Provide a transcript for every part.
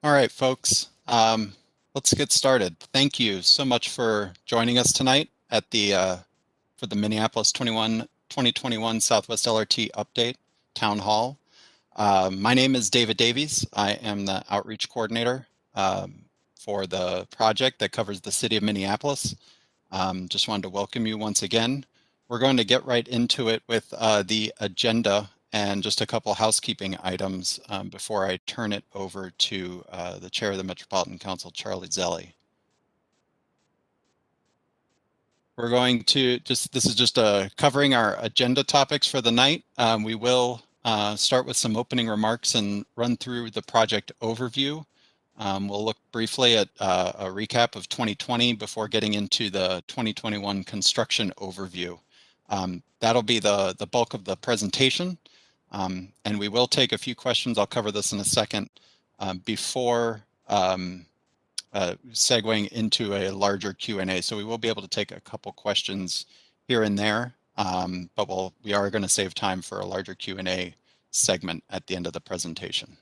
All right, folks, let's get started. Thank you so much for joining us tonight at for the Minneapolis 2021 Southwest LRT Update Town Hall. My name is David Davies. I am the outreach coordinator for the project that covers the city of Minneapolis. Just wanted to welcome you once again. We're going to get right into it with the agenda and just a couple housekeeping items before I turn it over to the chair of the Metropolitan Council, Charlie Zelli. We're going to this is just covering our agenda topics for the night. We will start with some opening remarks and run through the project overview. We'll look briefly at a recap of 2020 before getting into the 2021 construction overview. That'll be the bulk of the presentation, and we will take a few questions. I'll cover this in a second before segueing into a larger Q&A. So we will be able to take a couple questions here and there, but we are going to save time for a larger Q&A segment at the end of the presentation.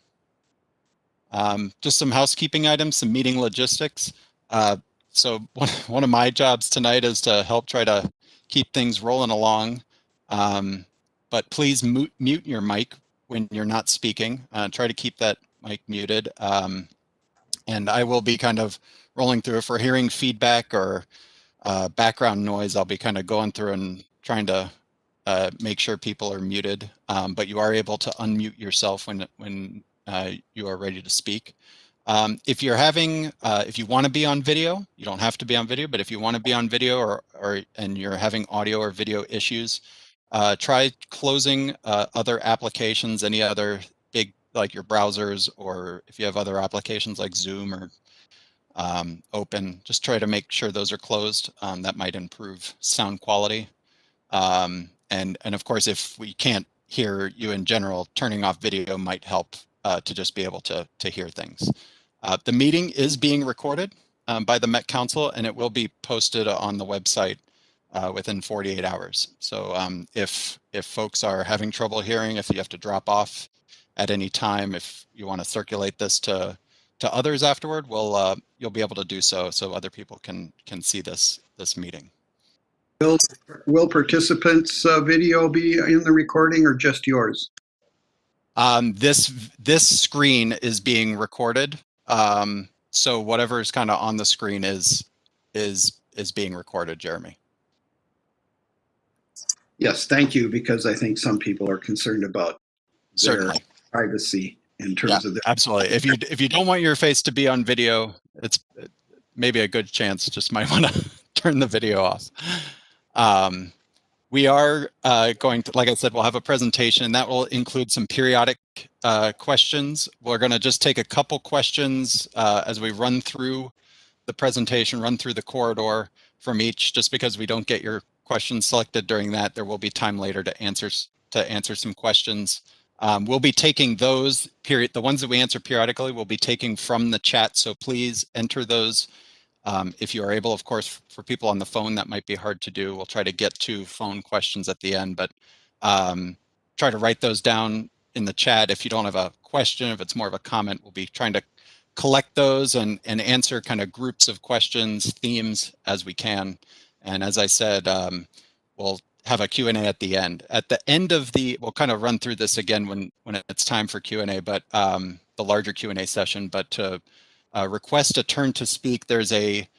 Just some housekeeping items, some meeting logistics. So one of my jobs tonight is to help try to keep things rolling along. But please mute your mic when you're not speaking. Try to keep that mic muted. And I will be kind of rolling through. If we're hearing feedback or background noise, I'll be kind of going through and trying to make sure people are muted. But you are able to unmute yourself when you are ready to speak. If you're if you want to be on video, you don't have to be on video, but if you want to be on video and you're having audio or video issues, try closing other applications, any other big, like your browsers, or if you have other applications like Zoom or open, just try to make sure those are closed. That might improve sound quality. And of course, if we can't hear you in general, turning off video might help to just be able to hear things. The meeting is being recorded by the Met Council, and it will be posted on the website within 48 hours. So if folks are having trouble hearing, if you have to drop off at any time, if you want to circulate this to others afterward, you'll be able to do so other people can see this meeting. Will participants' video be in the recording or just yours? This screen is being recorded. So whatever is kind of on the screen is being recorded, Jeremy. Yes, thank you, because I think some people are concerned about their privacy in terms of their. Absolutely. If you don't want your face to be on video, it's maybe a good chance. Just might want to turn the video off. We are going to, like I said, we'll have a presentation, and that will include some periodic questions. We're going to just take a couple questions as we run through the presentation, run through the corridor from each, just because we don't get your questions selected during that. There will be time later to answer some questions. We'll be taking those, the ones that we answer periodically, we'll be taking from the chat, so please enter those. If you are able, of course, for people on the phone, that might be hard to do. We'll try to get to phone questions at the end, but try to write those down in the chat. If you don't have a question, if it's more of a comment, we'll be trying to collect those and answer kind of groups of questions, themes as we can. And as I said, we'll have a Q&A at the end. At the end of we'll kind of run through this again when it's time for Q&A, but the larger Q&A session, but to request a turn to speak, there's a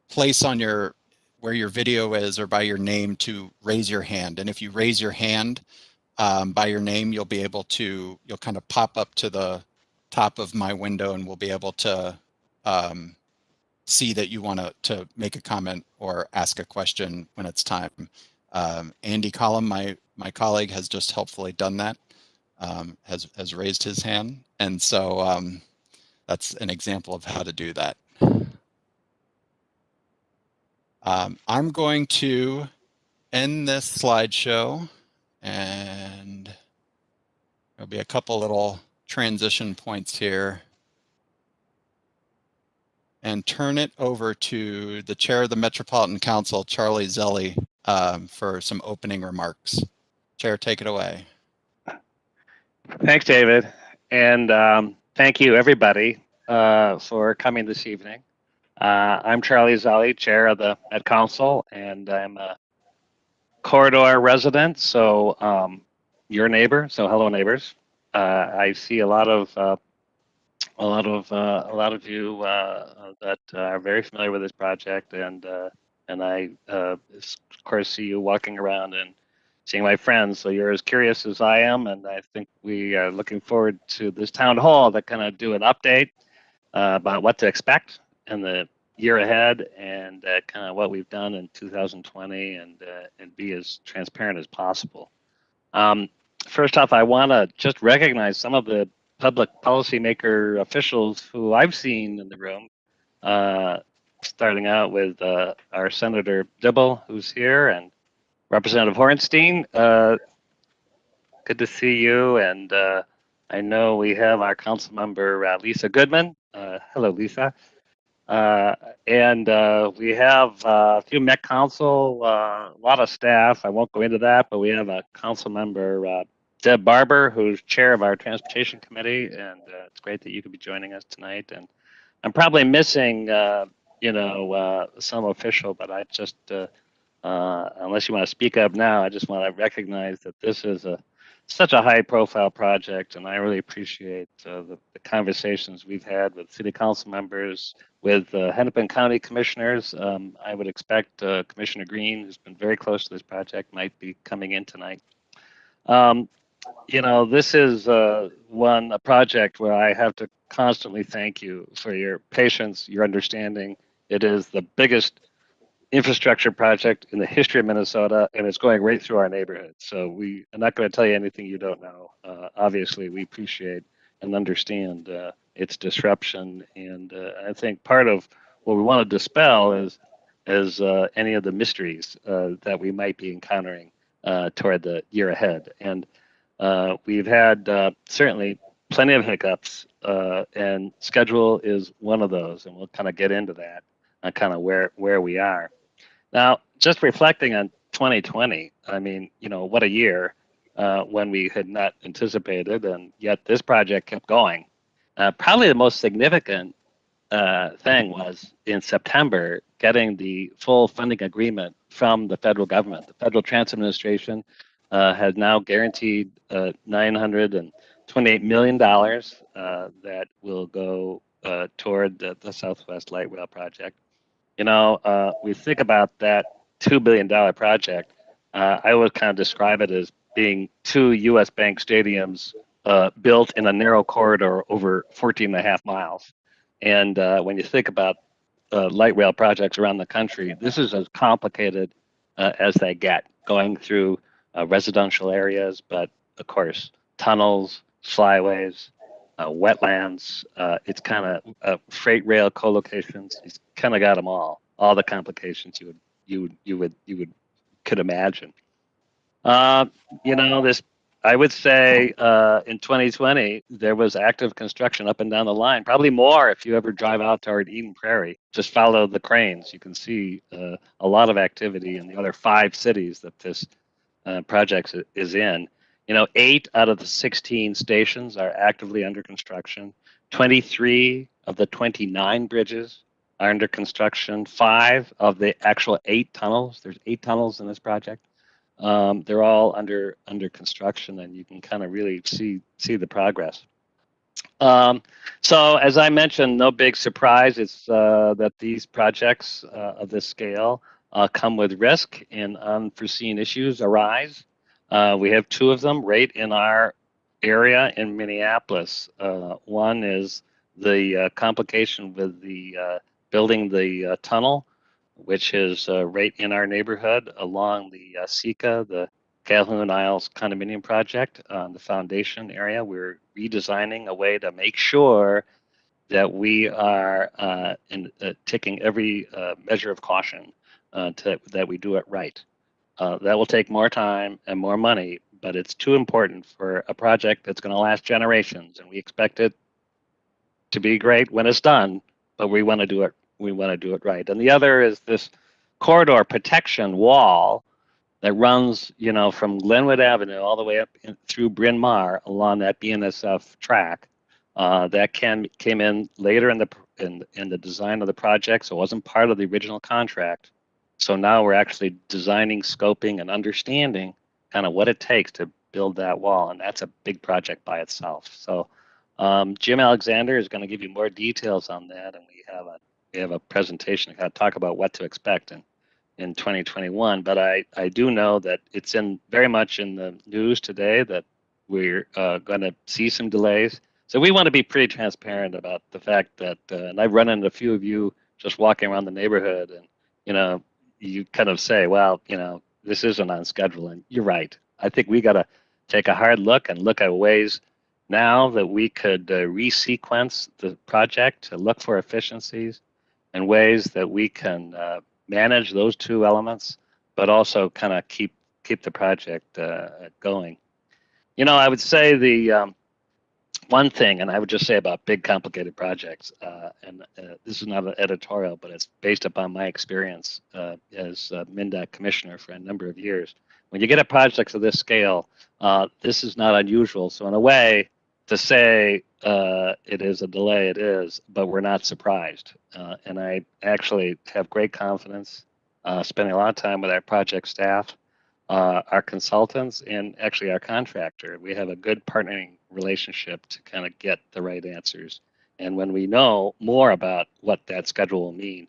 place on where your video is or by your name to raise your hand. And if you raise your hand by your name, you'll kind of pop up to the top of my window, and we'll be able to see that you want to make a comment or ask a question when it's time. Andy Collum, my colleague, has just helpfully done that, has raised his hand. And so that's an example of how to do that. I'm going to end this slideshow, and there'll be a couple little transition points here, and turn it over to the chair of the Metropolitan Council, Charlie Zelli, for some opening remarks. Chair, take it away. Thanks, David. And thank you, everybody, for coming this evening. I'm Charlie Zolli, chair of the Met Council, and I'm a corridor resident, so your neighbor. So hello, neighbors. I see a lot of you that are very familiar with this project, and I of course see you walking around and seeing my friends. So you're as curious as I am, and I think we are looking forward to this town hall that kind of do an update about what to expect in the year ahead and kind of what we've done in 2020 and be as transparent as possible. Um, First off, I want to just recognize some of the public policymaker officials who I've seen in the room, starting out with our Senator Dibble, who's here, and Representative Horenstein. Good to see you. And I know we have our council member, Lisa Goodman. Hello, Lisa. And we have a few Met Council, a lot of staff. I won't go into that, but we have a council member, Deb Barber, who's chair of our Transportation Committee, and it's great that you could be joining us tonight. And I'm probably missing, some official, but I just, unless you want to speak up now, I just want to recognize that this is such a high-profile project, and I really appreciate the conversations we've had with city council members, with Hennepin County commissioners. I would expect Commissioner Green, who's been very close to this project, might be coming in tonight. This is a project where I have to constantly thank you for your patience, your understanding. It is the biggest infrastructure project in the history of Minnesota, and it's going right through our neighborhood. So I'm not going to tell you anything you don't know. Obviously, we appreciate and understand its disruption, and I think part of what we want to dispel is any of the mysteries that we might be encountering toward the year ahead. And we've had certainly plenty of hiccups, and schedule is one of those, and we'll kind of get into that and kind of where we are. Now, just reflecting on 2020, I mean, what a year when we had not anticipated, and yet this project kept going. Probably the most significant thing was in September getting the full funding agreement from the federal government. The Federal Transit Administration has now guaranteed $928 million that will go toward the Southwest Light Rail project. We think about that $2 billion project. I would kind of describe it as being two U.S. bank stadiums built in a narrow corridor over 14 and a half miles. And when you think about light rail projects around the country, this is as complicated as they get, going through residential areas, but of course, tunnels, flyways, wetlands. It's kind of freight rail co-locations. It's kind of got them all the complications you could imagine. This, I would say, in 2020 there was active construction up and down the line. Probably more if you ever drive out toward Eden Prairie. Just follow the cranes. You can see a lot of activity in the other 5 cities that this project is in. 8 out of the 16 stations are actively under construction. 23 of the 29 bridges are under construction. 5 of the actual 8 tunnels, there's 8 tunnels in this project. They're all under construction, and you can kind of really see the progress. So as I mentioned, no big surprise. It's that these projects of this scale come with risk, and unforeseen issues arise. We have 2 of them right in our area in Minneapolis. One is the complication with the building the tunnel, which is right in our neighborhood along the SECA, the Calhoun Isles condominium project, the foundation area. We're redesigning a way to make sure that we are taking every measure of caution that we do it right. That will take more time and more money, but it's too important for a project that's going to last generations, and we expect it to be great when it's done, but we want to do it. We want to do it right. And the other is this corridor protection wall that runs, from Glenwood Avenue all the way up through Bryn Mawr along that BNSF track. That came in later in the design of the project, so it wasn't part of the original contract. So now we're actually designing, scoping, and understanding kind of what it takes to build that wall, and that's a big project by itself. So Jim Alexander is going to give you more details on that, and we have a presentation to kind of talk about what to expect in 2021. But I do know that it's very much in the news today that we're going to see some delays. So we want to be pretty transparent about the fact that, and I've run into a few of you just walking around the neighborhood, and you kind of say, well, this isn't on schedule, and you're right. I think we got to take a hard look and look at ways now that we could resequence the project to look for efficiencies and ways that we can manage those two elements, but also kind of keep the project going. I would say the one thing, and I would just say about big, complicated projects, and this is not an editorial, but it's based upon my experience as MnDOT commissioner for a number of years. When you get a project of this scale, this is not unusual. So in a way, to say it is a delay, it is, but we're not surprised. And I actually have great confidence, spending a lot of time with our project staff, our consultants, and actually our contractor. We have a good partnering relationship to kind of get the right answers. And when we know more about what that schedule will mean,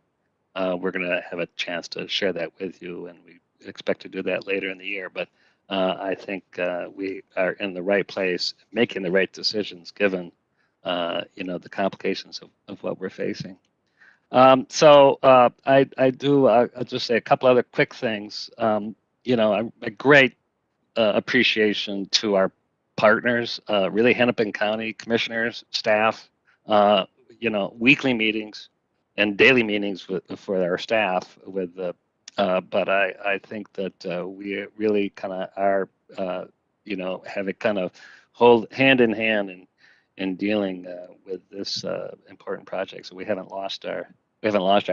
we're going to have a chance to share that with you, and we expect to do that later in the year. But I think we are in the right place, making the right decisions given the complications of what we're facing. I'll just say a couple other quick things. A great appreciation to our partners, really Hennepin County commissioners, staff, weekly meetings and daily meetings for our staff with the. But I think that we really kind of are, have it kind of hold hand in hand in dealing with this important project. So we haven't lost our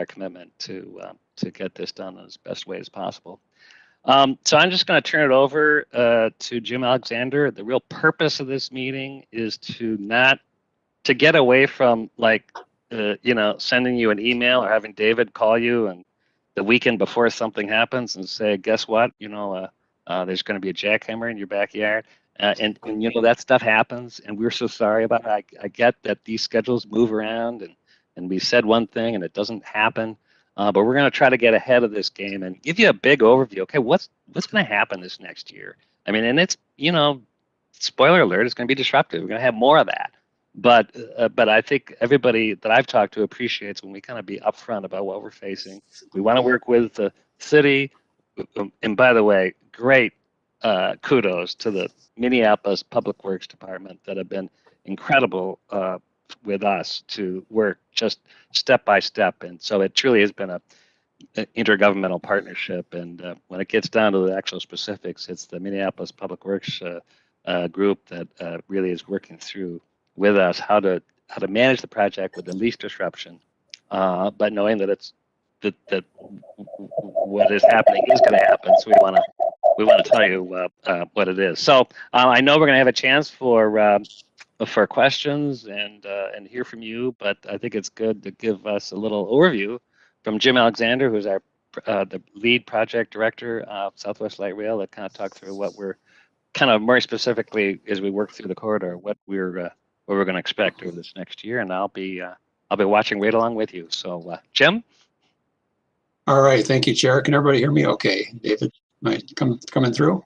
commitment to get this done as best way as possible. So I'm just going to turn it over to Jim Alexander. The real purpose of this meeting is to get away from sending you an email or having David call you and the weekend before something happens and say, guess what? There's going to be a jackhammer in your backyard. And that stuff happens, and we're so sorry about it. I get that these schedules move around, and we said one thing and it doesn't happen. But we're going to try to get ahead of this game and give you a big overview. Okay, what's going to happen this next year? I mean, and it's spoiler alert, it's going to be disruptive. We're going to have more of that. But I think everybody that I've talked to appreciates when we kind of be upfront about what we're facing. We want to work with the city. And by the way, great kudos to the Minneapolis Public Works Department that have been incredible with us to work just step by step. And so it truly has been an intergovernmental partnership. And when it gets down to the actual specifics, it's the Minneapolis Public Works group that really is working through with us how to manage the project with the least disruption, but knowing that that what is happening is going to happen. So we want to tell you what it is. So I know we're going to have a chance for questions and hear from you, but I think it's good to give us a little overview from Jim Alexander, who's our the lead project director of Southwest Light Rail, that kind of talk through what we're kind of more specifically as we work through the corridor, what we're going to expect over this next year, and I'll be watching right along with you. So, Jim. All right, thank you, Chair. Can everybody hear me? Okay, David, am I coming through?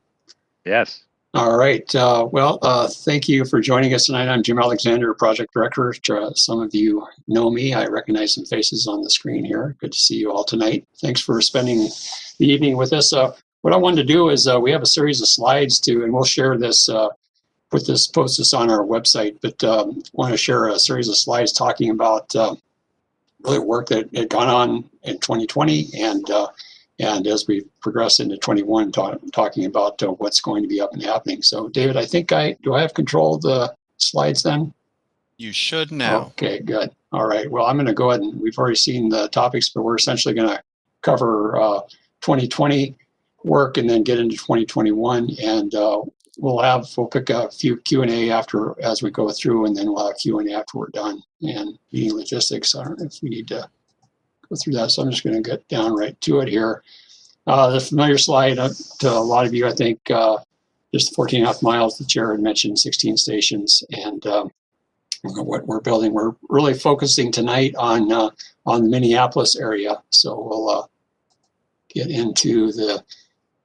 Yes. All right. Thank you for joining us tonight. I'm Jim Alexander, Project Director. Some of you know me. I recognize some faces on the screen here. Good to see you all tonight. Thanks for spending the evening with us. What I wanted to do is we have a series of slides and we'll share this, post this on our website, but want to share a series of slides talking about really work that had gone on in 2020 and as we progress into 21, talking about what's going to be up and happening. So, David, I think do I have control of the slides then? You should now. Okay, good. All right. Well, I'm going to go ahead and we've already seen the topics, but we're essentially going to cover 2020 work and then get into 2021. And we'll pick a few Q&A after as we go through, and then we'll have Q&A after we're done. And meeting logistics, I don't know if we need to go through that, so I'm just going to get down right to it here. The familiar slide to a lot of you, I think, just 14.5 miles. The chair had mentioned 16 stations, and what we're building. We're really focusing tonight on the Minneapolis area. So we'll get into the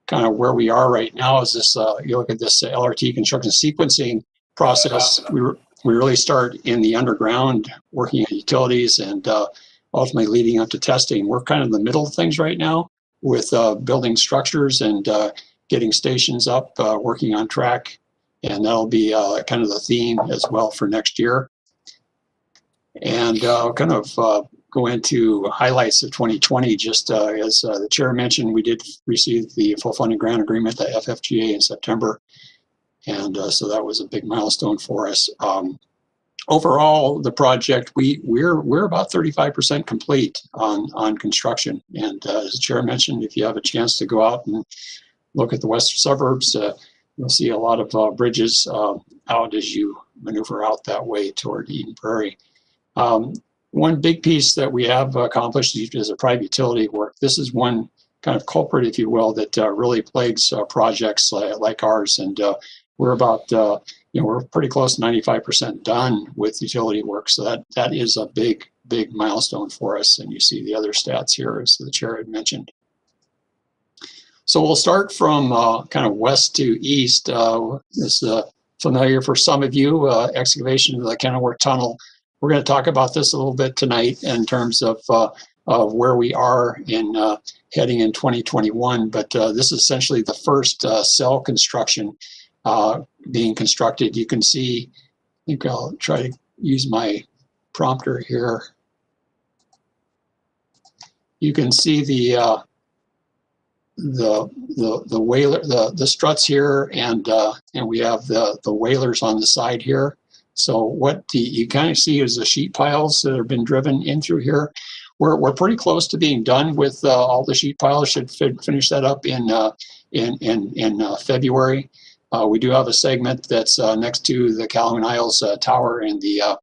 kind of where we are right now. Is this you look at this LRT construction sequencing process? We really start in the underground, working on utilities, and ultimately leading up to testing. We're kind of in the middle of things right now with building structures and getting stations up, working on track. And that'll be kind of the theme as well for next year. And kind of go into highlights of 2020. Just as the chair mentioned, we did receive the full funding grant agreement, the FFGA, in September. And so that was a big milestone for us. Overall, the project, we're about 35% complete on construction. And as the chair mentioned, if you have a chance to go out and look at the western suburbs, you'll see a lot of bridges out as you maneuver out that way toward Eden Prairie. One big piece that we have accomplished is a private utility work. This is one kind of culprit, if you will, that really plagues projects like ours. And we're about, we're pretty close to 95% done with utility work. So that is a big milestone for us. And you see the other stats here, as the chair had mentioned. So we'll start from kind of west to east. This is familiar for some of you, excavation of the Kenilworth Tunnel. We're going to talk about this a little bit tonight in terms of where we are in heading in 2021. But this is essentially the first cell construction being constructed. You can see, I think I'll try to use my prompter here. You can see the whaler, the struts here, and we have the whalers on the side here. So what you kind of see is the sheet piles that have been driven in through here. We're pretty close to being done with all the sheet piles. Should finish that up in February. We do have a segment that's next to the Calumet Isles Tower and the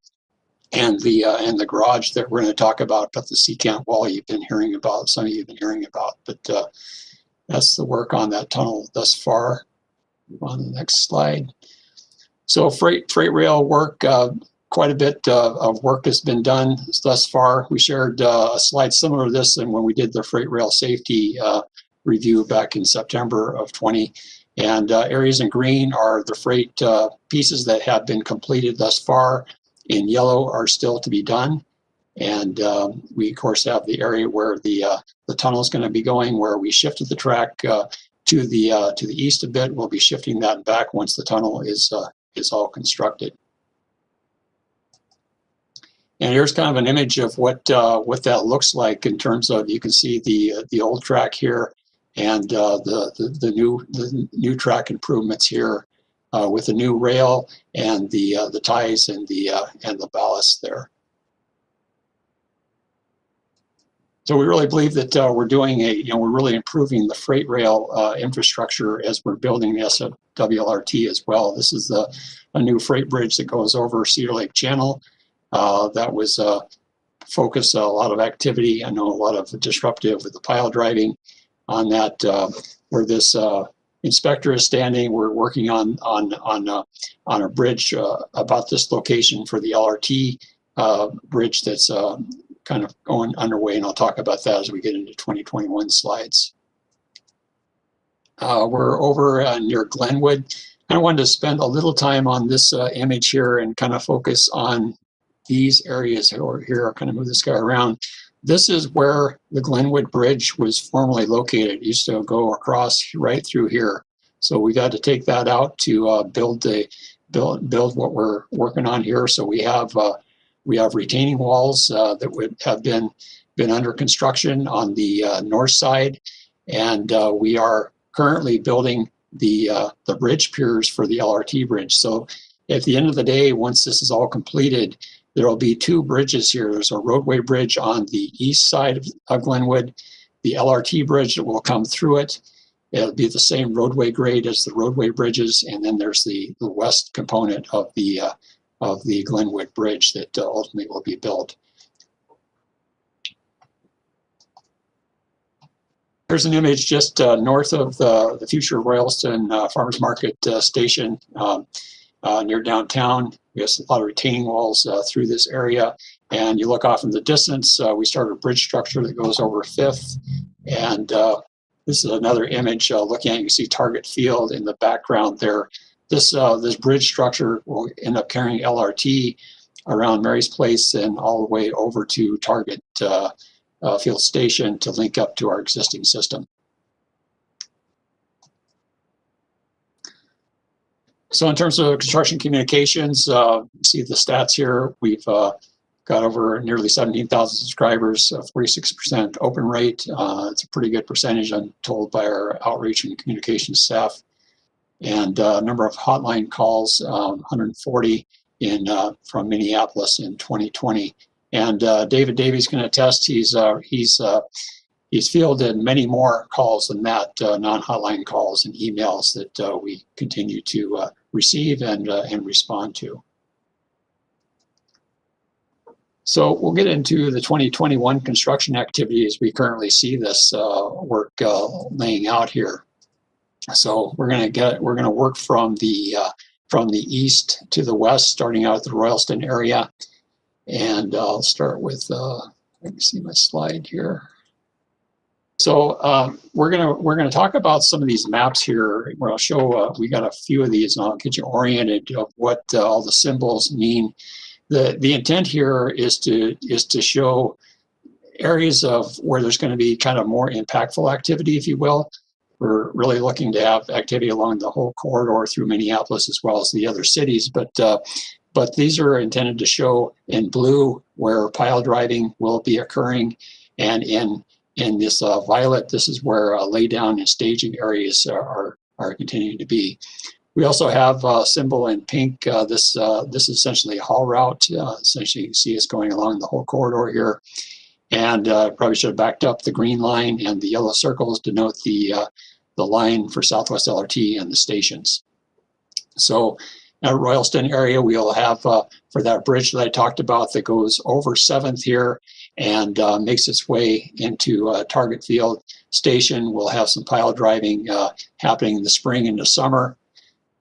garage that we're going to talk about. But the Seacamp wall you've been hearing about, some of you have been hearing about. But that's the work on that tunnel thus far. On the next slide. So freight rail work, quite a bit of work has been done thus far. We shared a slide similar to this and when we did the freight rail safety review back in September of 20. And areas in green are the freight pieces that have been completed thus far. In yellow are still to be done. And we, of course, have the area where the tunnel is going to be going, where we shifted the track to the east a bit. We'll be shifting that back once the tunnel is all constructed. And here's kind of an image of what that looks like in terms of, you can see the old track here and the new track improvements here with the new rail and the ties and the ballast there. So we really believe that we're doing we're really improving the freight rail infrastructure as we're building the SWLRT as well. This is a new freight bridge that goes over Cedar Lake Channel. That was focused a lot of activity. I know a lot of disruptive with the pile driving on that. Where this inspector is standing, we're working on a bridge about this location for the LRT bridge that's kind of going underway, and I'll talk about that as we get into 2021 slides. We're over near Glenwood. I wanted to spend a little time on this image here and kind of focus on these areas here. I'll kind of move this guy around. This is where the Glenwood Bridge was formerly located. It used to go across right through here. So we got to take that out to build what we're working on here. So we have retaining walls that would have been under construction on the north side, and we are currently building the bridge piers for the LRT bridge. So at the end of the day, once this is all completed, there will be two bridges here. There's a roadway bridge on the east side of Glenwood, the LRT bridge that will come through it, It'll be the same roadway grade as the roadway bridges, and then there's the west component of the Glenwood Bridge that ultimately will be built. Here's an image just north of the future Royalston Farmers Market station near downtown. We have a lot of retaining walls through this area. And you look off in the distance, we start a bridge structure that goes over 5th. And this is another image looking at, you can see Target Field in the background there. This bridge structure will end up carrying LRT around Mary's Place and all the way over to Target Field Station to link up to our existing system. So in terms of construction communications, see the stats here. We've got over nearly 17,000 subscribers, 46% open rate. It's a pretty good percentage, I'm told, by our outreach and communications staff. And number of hotline calls, 140 from Minneapolis in 2020. And David Davies can attest, he's fielded many more calls than that, non-hotline calls and emails that we continue to receive and respond to. So we'll get into the 2021 construction activities. We currently see this work laying out here. So we're going to work from the east to the west, starting out at the Royalston area. And I'll start with, let me see my slide here. So we're gonna talk about some of these maps here. Where I'll show we got a few of these, and I'll get you oriented of what all the symbols mean. The intent here is to show areas of where there's going to be kind of more impactful activity, if you will. We're really looking to have activity along the whole corridor through Minneapolis as well as the other cities, but these are intended to show in blue where pile driving will be occurring, and in this violet, this is where laydown and staging areas are continuing to be. We also have a symbol in pink. This is essentially a haul route. Essentially, you can see it's going along the whole corridor here. And probably should have backed up the green line, and the yellow circles denote the line for Southwest LRT and the stations. So in our Royalston area, we'll have for that bridge that I talked about that goes over 7th here and makes its way into Target Field Station. We'll have some pile driving happening in the spring and the summer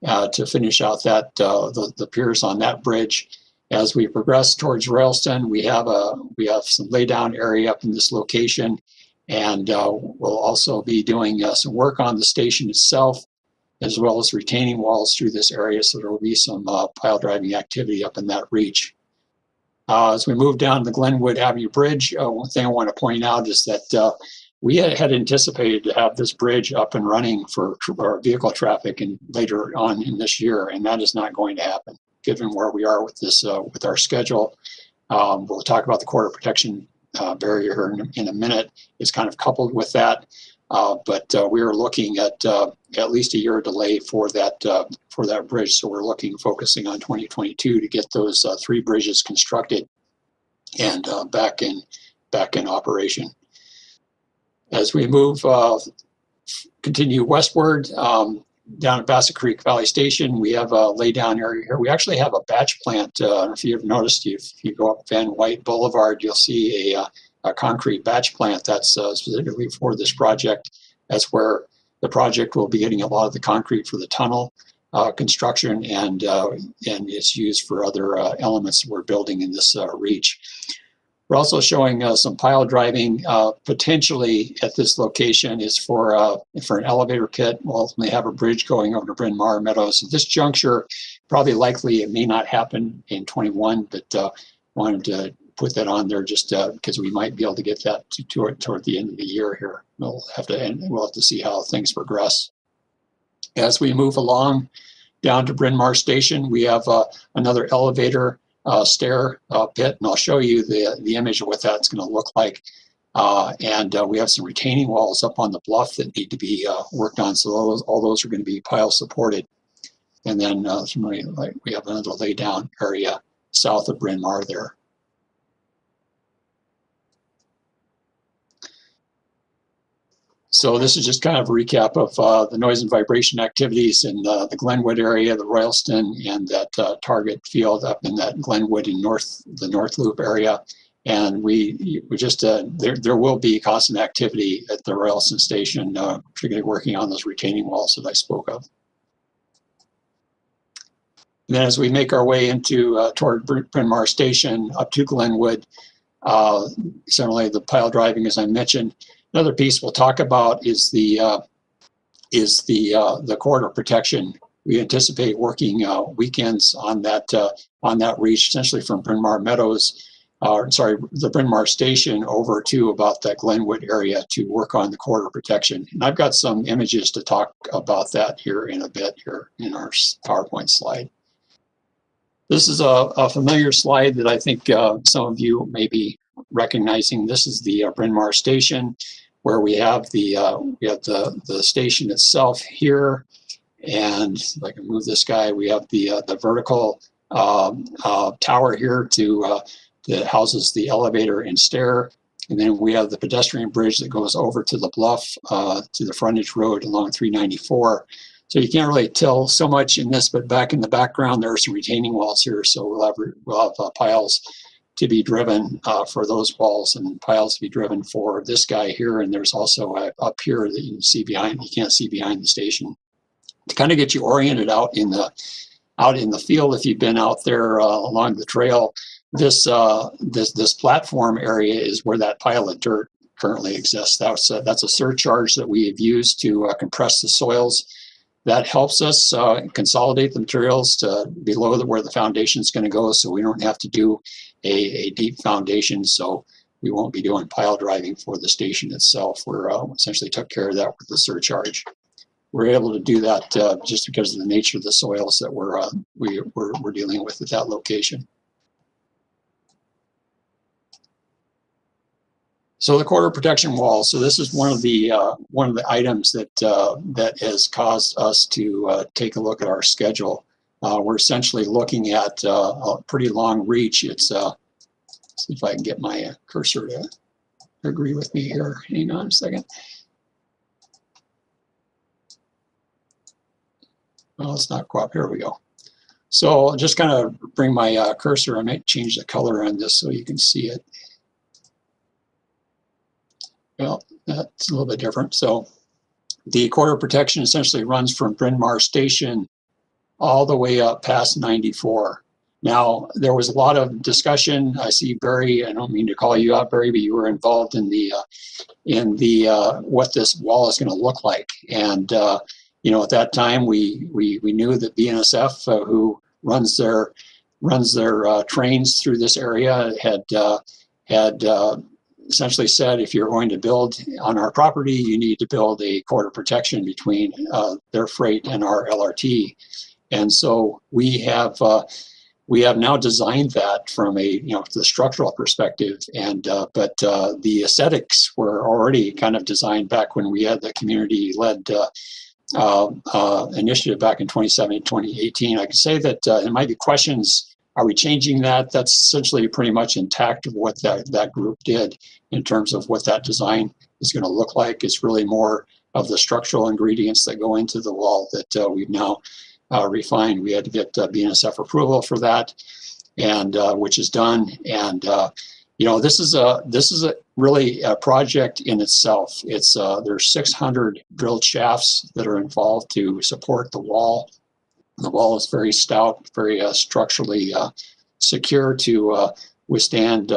to finish out that the piers on that bridge. As we progress towards Royalston, we have some laydown area up in this location, and we'll also be doing some work on the station itself, as well as retaining walls through this area. So there will be some pile driving activity up in that reach. As we move down the Glenwood Avenue Bridge, one thing I want to point out is that we had anticipated to have this bridge up and running for our vehicle traffic and later on in this year, and that is not going to happen given where we are with this with our schedule. We'll talk about the corridor protection barrier here in a minute. It's kind of coupled with that, but we are looking at least a year delay for that bridge. So we're focusing on 2022 to get those 3 bridges constructed and back in operation. As we move, continue westward, down at Bassett Creek Valley Station, we have a laydown area here. We actually have a batch plant. If you've noticed, if you go up Van White Boulevard, you'll see a concrete batch plant that's specifically for this project. That's where the project will be getting a lot of the concrete for the tunnel construction, and it's used for other elements we're building in this reach. We're also showing some pile driving potentially at this location is for an elevator kit. We'll ultimately have a bridge going over to Bryn Mawr Meadows. At this juncture, probably likely it may not happen in 21, but wanted to put that on there just because we might be able to get that toward the end of the year here. We'll have to see how things progress. As we move along down to Bryn Mawr Station, we have another elevator stair pit, and I'll show you the image of what that's going to look like. And we have some retaining walls up on the bluff that need to be worked on. So all those are going to be pile supported. And then we have another laydown area south of Bryn Mawr there. So this is just kind of a recap of the noise and vibration activities in the Glenwood area, the Royalston, and that target field up in that Glenwood and the North Loop area. And we just, there will be constant activity at the Royalston station, particularly working on those retaining walls that I spoke of. And then as we make our way into toward Bryn Mawr Station up to Glenwood, similarly the pile driving, as I mentioned. Another piece we'll talk about is the corridor protection. We anticipate working weekends on that reach, essentially from Bryn Mawr Meadows, the Bryn Mawr Station over to about that Glenwood area to work on the corridor protection. And I've got some images to talk about that here in a bit here in our PowerPoint slide. This is a familiar slide that I think some of you may be recognizing. This is the Bryn Mawr Station, where we have the station itself here, and if I can move this guy, we have the vertical tower here that houses the elevator and stair, and then we have the pedestrian bridge that goes over to the bluff to the frontage road along 394. So you can't really tell so much in this, but back in the background there are some retaining walls here, so we'll have piles to be driven for those walls and piles to be driven for this guy here. And there's also up here that you can see behind, you can't see behind the station. To kind of get you oriented out in the field, if you've been out there along the trail, this platform area is where that pile of dirt currently exists. That's a surcharge that we have used to compress the soils. That helps us consolidate the materials to below where the foundation is going to go, so we don't have to do a deep foundation. So we won't be doing pile driving for the station itself. We're essentially took care of that with the surcharge. We're able to do that just because of the nature of the soils that we're dealing with at that location. So the corridor protection wall. So this is one of the items that has caused us to take a look at our schedule. We're essentially looking at a pretty long reach. It's see if I can get my cursor to agree with me here. Hang on a second. Well, it's not quite. Here we go. So I'll just kind of bring my cursor. I might change the color on this so you can see it. Well, that's a little bit different. So the corridor protection essentially runs from Bryn Mawr Station all the way up past 94. Now, there was a lot of discussion. I see Barry, I don't mean to call you out, Barry, but you were involved in the what this wall is going to look like. And you know, at that time, we knew that BNSF, who runs their trains through this area, had essentially said, if you're going to build on our property, you need to build a corridor protection between their freight and our LRT. And so we have now designed that from the structural perspective, and but the aesthetics were already kind of designed back when we had the community-led initiative back in 2017, 2018. I can say that there might be questions. Are we changing that? That's essentially pretty much intact of what that group did in terms of what that design is going to look like. It's really more of the structural ingredients that go into the wall that we've now refined. We had to get BNSF approval for that, and which is done. And this is really a project in itself. It's there's 600 drilled shafts that are involved to support the wall. The wall is very stout, very structurally secure to withstand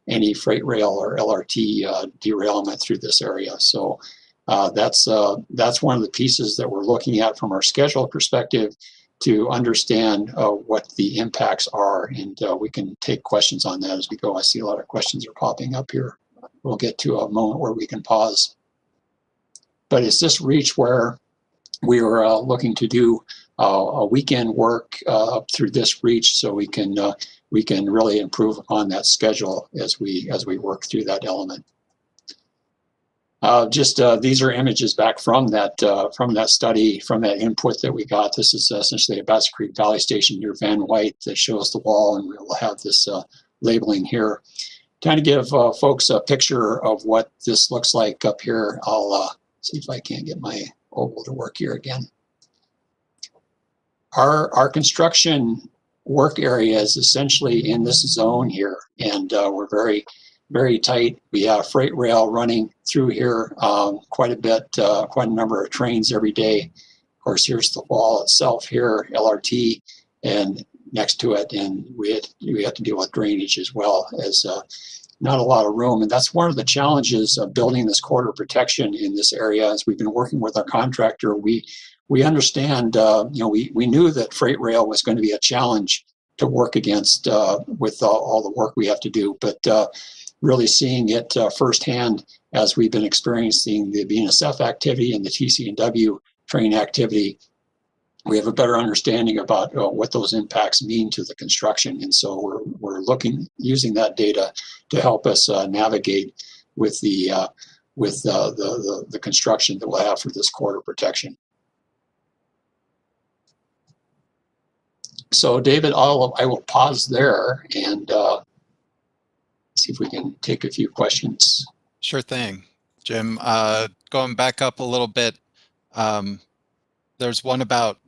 any freight rail or LRT derailment through this area. So that's one of the pieces that we're looking at from our schedule perspective to understand what the impacts are, and we can take questions on that as we go. I see a lot of questions are popping up here. We'll get to a moment where we can pause. But it's this reach where we are looking to do a weekend work up through this reach, so we can really improve upon that schedule as we work through that element. These are images back from that study, from that input that we got. This is essentially a Bass Creek Valley Station near Van White that shows the wall, and we'll have this labeling here. Trying to give folks a picture of what this looks like up here. I'll See if I can't get my oval to work here again. Our construction work area is essentially in this zone here, and we're very, very tight. We have freight rail running through here quite a bit, quite a number of trains every day. Of course, here's the wall itself here, LRT, and next to it, and we have to deal with drainage as well, as not a lot of room. And that's one of the challenges of building this corridor protection in this area. As we've been working with our contractor, we understand, we knew that freight rail was going to be a challenge to work against with all the work we have to do, but really seeing it firsthand as we've been experiencing the BNSF activity and the TC&W train activity, we have a better understanding about what those impacts mean to the construction. And so we're using that data to help us navigate with the construction that we'll have for this corridor protection. So David, I will pause there and see if we can take a few questions. Sure thing, Jim. Going back up a little bit, there's one about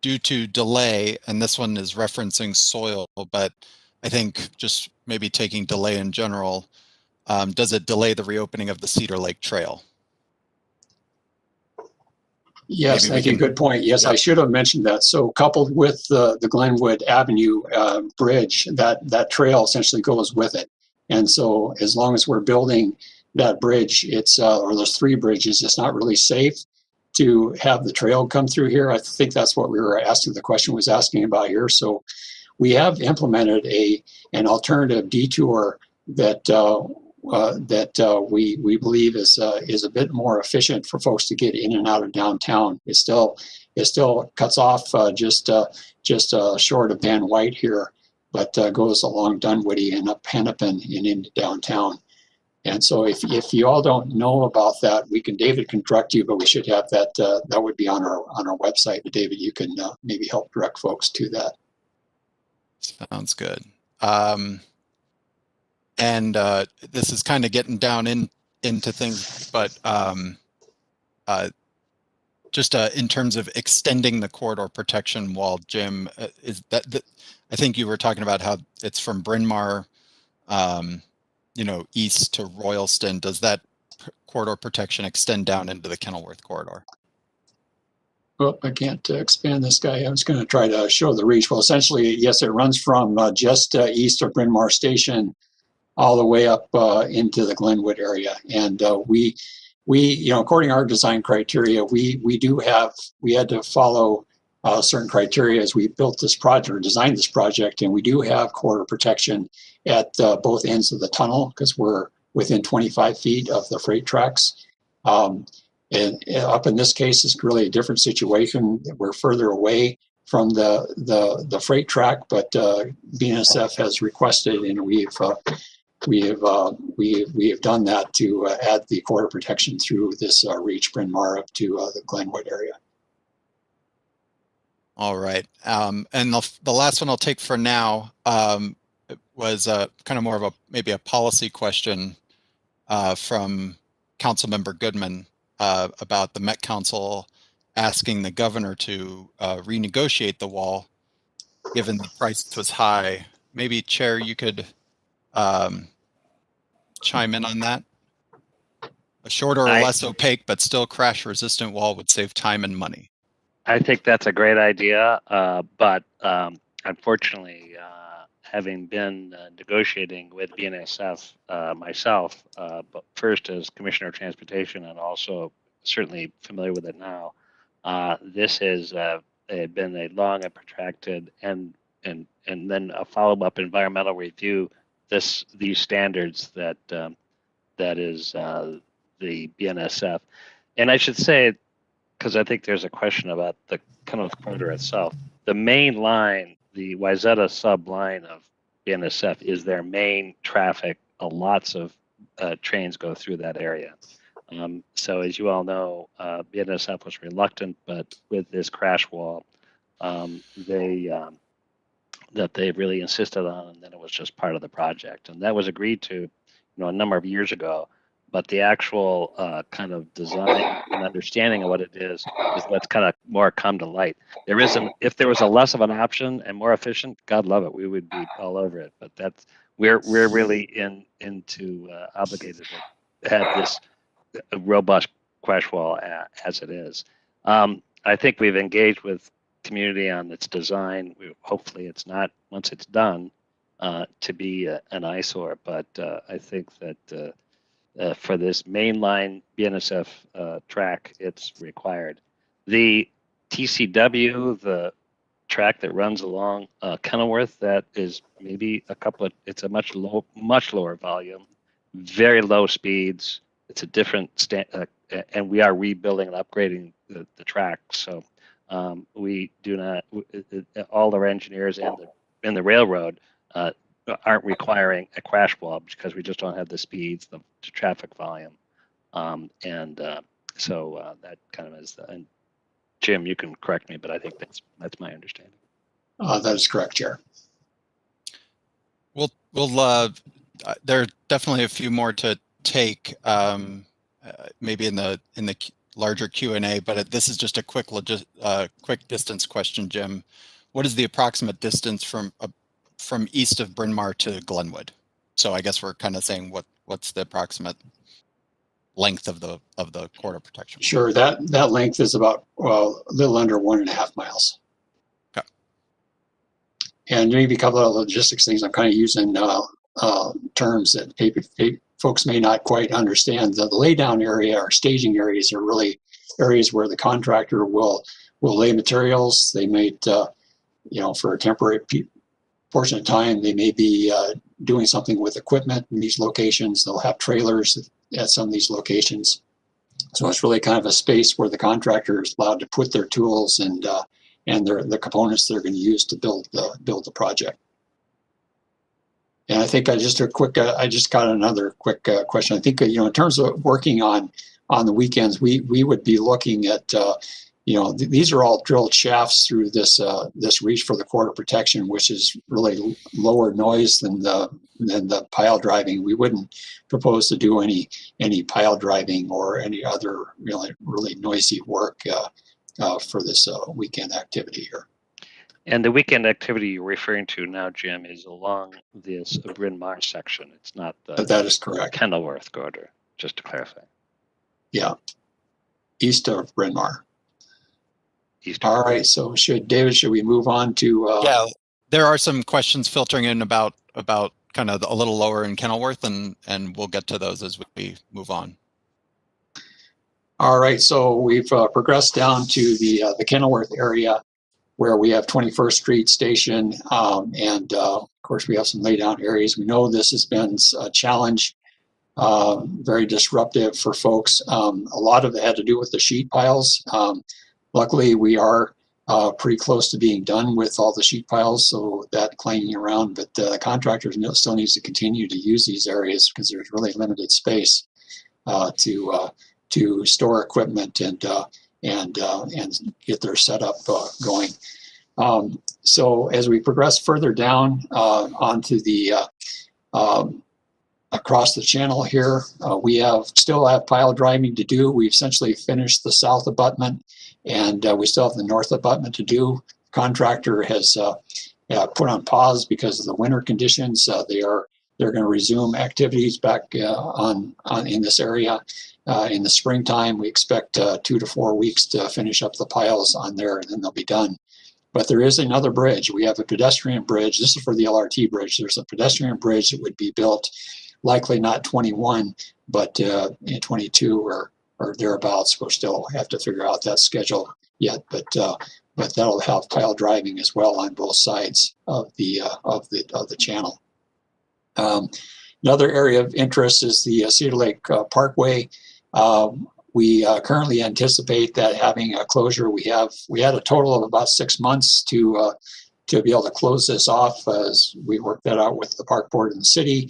due to delay, and this one is referencing soil, but I think just maybe taking delay in general, does it delay the reopening of the Cedar Lake Trail? Yes, thank you. Good point. Yes, I should have mentioned that. So coupled with the Glenwood Avenue bridge, that trail essentially goes with it. And so as long as we're building that bridge, or those three bridges, it's not really safe to have the trail come through here. I think that's what we were asking, the question was asking about here. So we have implemented an alternative detour that we believe is a bit more efficient for folks to get in and out of downtown. It still cuts off just short of Van White here, but goes along Dunwoody and up Hennepin and into downtown. And so if you all don't know about that, David can direct you, but we should have that. That would be on our website. But David, you can maybe help direct folks to that. Sounds good. And this is kind of getting down into things, but just in terms of extending the corridor protection wall, Jim, I think you were talking about how it's from Bryn Mawr, east to Royalston. Does that corridor protection extend down into the Kenilworth corridor? Well, I can't expand this guy. I was going to try to show the reach. Well, essentially, yes, it runs from just east of Bryn Mawr Station all the way up into the Glenwood area. And we according to our design criteria, we had to follow certain criteria as we built this project or designed this project. And we do have corridor protection at both ends of the tunnel because we're within 25 feet of the freight tracks. And up in this case, it's really a different situation. We're further away from the freight track, but BNSF has requested, and we have done that to add the corridor protection through this reach Bryn Mawr up to the Glenwood area. All right, and the last one I'll take for now was kind of more of maybe a policy question from Councilmember Goodman about the Met Council asking the governor to renegotiate the wall, given the price was high. Maybe, Chair, you could chime in on that. A shorter or less opaque but still crash-resistant wall would save time and money. I think that's a great idea, but unfortunately, having been negotiating with BNSF myself, but first as Commissioner of Transportation and also certainly familiar with it now, this has been a long and protracted and then a follow-up environmental review. These standards that is the BNSF, and I should say, because I think there's a question about the Kenilworth corridor itself. The main line, the Wayzata sub line of BNSF, is their main traffic. Lots of trains go through that area. So as you all know, BNSF was reluctant, but with this crash wall, that they really insisted on, and then it was just part of the project. And that was agreed to, a number of years ago. but the actual kind of design and understanding of what it is what's kind of more come to light. If there was a less of an option and more efficient, God love it, we would be all over it. But we're really into obligated to have this robust crash wall as it is. I think we've engaged with community on its design. Hopefully, it's not, once it's done, to be an eyesore. But I think that for this mainline BNSF track, it's required. The TCW, the track that runs along Kenilworth, that is maybe it's a much lower volume, very low speeds. It's a different and we are rebuilding and upgrading the track. So we do not, all our engineers and the railroad aren't requiring a crash wall because we just don't have the speeds, the traffic volume. So that kind of is and Jim, you can correct me, but I think that's my understanding. That is correct, Chair. We'll there are definitely a few more to take, maybe in the larger Q&A, but this is just a quick distance question, Jim. What is the approximate distance from east of Bryn Mawr to Glenwood? So I guess we're kind of saying what's the approximate length of the corridor protection? Sure, that length is about a little under 1.5 miles. Okay. And maybe a couple of logistics things. I'm kind of using terms that folks may not quite understand. The laydown area or staging areas are really areas where the contractor will lay materials. They might, for a temporary portion of time, they may be doing something with equipment in these locations. They'll have trailers at some of these locations. So it's really kind of a space where the contractor is allowed to put their tools and the components they're going to use to build the project. And I think I just got another quick question. I think in terms of working on the weekends, we would be looking at these are all drilled shafts through this reach for the corridor protection, which is really lower noise than the pile driving. We wouldn't propose to do any pile driving or any other really noisy work for this weekend activity here. And the weekend activity you're referring to now, Jim, is along this Bryn Mawr section. It's not the that is correct. Kenilworth corridor, just to clarify. Yeah, east of Bryn Mawr. All right, so should we move on to? Yeah, there are some questions filtering in about kind of a little lower in Kenilworth, and we'll get to those as we move on. All right, so we've progressed down to the Kenilworth area, where we have 21st Street Station, and of course we have some laydown areas. We know this has been a challenge, very disruptive for folks. A lot of it had to do with the sheet piles. Luckily, we are pretty close to being done with all the sheet piles, so that clanging around, but the contractors still needs to continue to use these areas because there's really limited space to store equipment and get their setup going. So as we progress further down onto the across the channel here, we still have pile driving to do. We've essentially finished the south abutment, and we still have the north abutment to do. Contractor has put on pause because of the winter conditions. They're going to resume activities back in this area in the springtime. We expect 2 to 4 weeks to finish up the piles on there, and then they'll be done. But there is another bridge. We have a pedestrian bridge. This is for the LRT bridge. There's a pedestrian bridge that would be built, likely not 21, but in 22 or thereabouts. We'll still have to figure out that schedule yet, but that'll have pile driving as well on both sides of the channel. Another area of interest is the Cedar Lake Parkway. We currently anticipate that having a closure. We had a total of about 6 months to be able to close this off as we work that out with the park board and the city.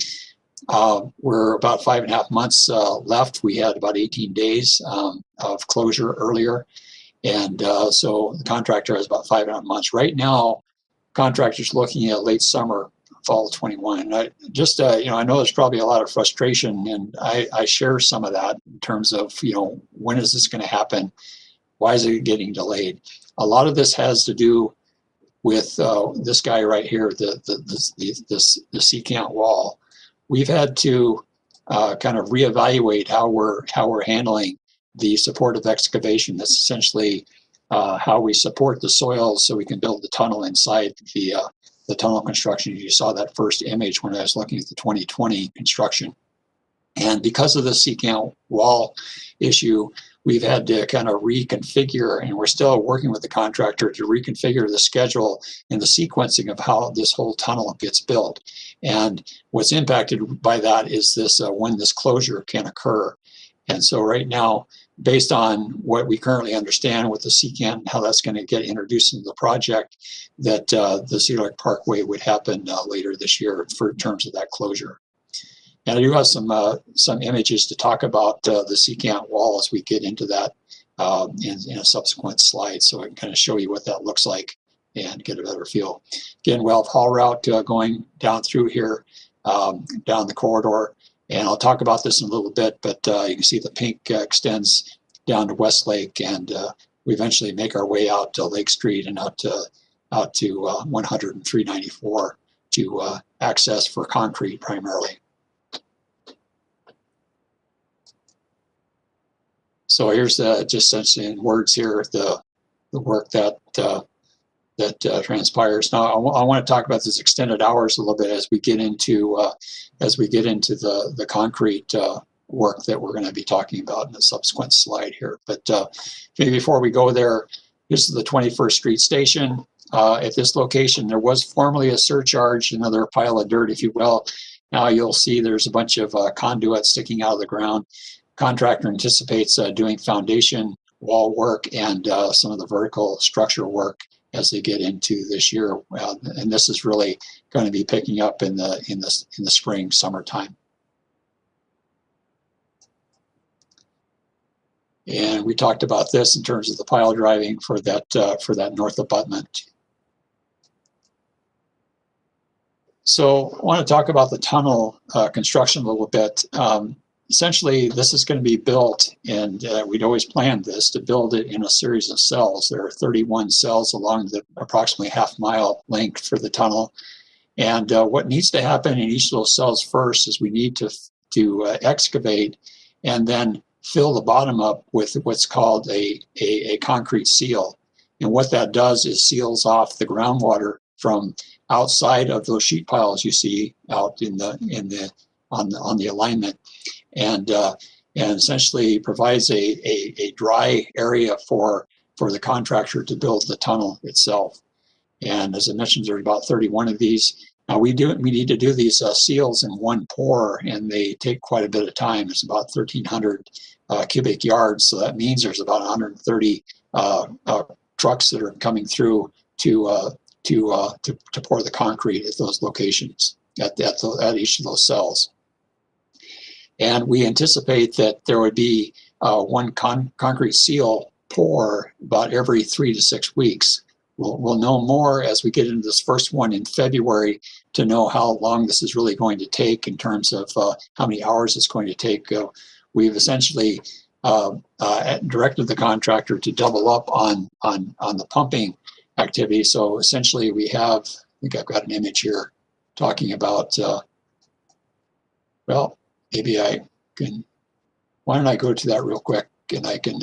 We're about 5.5 months left. We had about 18 days of closure earlier, and so the contractor has about 5.5 months. Right now, contractors looking at late summer fall of 21. And I just, you know, I know there's probably a lot of frustration, and I share some of that in terms of, you know, when is this going to happen? Why is it getting delayed? A lot of this has to do with this guy right here, the secant wall. We've had to kind of reevaluate how we're handling the supportive excavation. That's essentially how we support the soils so we can build the tunnel inside the tunnel construction. You saw that first image when I was looking at the 2020 construction. And because of the secant wall issue, we've had to kind of reconfigure, and we're still working with the contractor to reconfigure the schedule and the sequencing of how this whole tunnel gets built. And what's impacted by that is this when this closure can occur. And so right now, based on what we currently understand with the secant and how that's going to get introduced into the project, that the Cedar Lake Parkway would happen later this year in terms of that closure. And I do have some images to talk about the secant wall as we get into that in a subsequent slide, so I can kind of show you what that looks like and get a better feel. Again, we'll have haul route going down through here, down the corridor, and I'll talk about this in a little bit, but you can see the pink extends down to Westlake, and we eventually make our way out to Lake Street and out to 100 and 394 to access for concrete primarily. So here's just essentially in words here the work that transpires. Now I want to talk about this extended hours a little bit as we get into the concrete work that we're going to be talking about in a subsequent slide here. But maybe before we go there, this is the 21st Street station. At this location, there was formerly a surcharge, another pile of dirt, if you will. Now you'll see there's a bunch of conduit sticking out of the ground. Contractor anticipates doing foundation wall work and some of the vertical structure work as they get into this year, and this is really going to be picking up in the spring, summertime. And we talked about this in terms of the pile driving for that north abutment. So I want to talk about the tunnel construction a little bit. Essentially, this is going to be built, and we'd always planned this, to build it in a series of cells. There are 31 cells along the approximately half-mile length for the tunnel. And what needs to happen in each of those cells first is we need to excavate and then fill the bottom up with what's called a concrete seal. And what that does is seals off the groundwater from outside of those sheet piles you see out on the alignment. And essentially provides a dry area for the contractor to build the tunnel itself. And as I mentioned, there's about 31 of these. Now we need to do these seals in one pour, and they take quite a bit of time. It's about 1,300 cubic yards, so that means there's about 130 trucks that are coming through to pour the concrete at those locations at each of those cells. And we anticipate that there would be one concrete seal pour about every 3 to 6 weeks. We'll know more as we get into this first one in February to know how long this is really going to take in terms of how many hours it's going to take. We've essentially directed the contractor to double up on the pumping activity. So essentially we have, I think I've got an image here talking about, well, maybe I can, why don't I go to that real quick, and I can,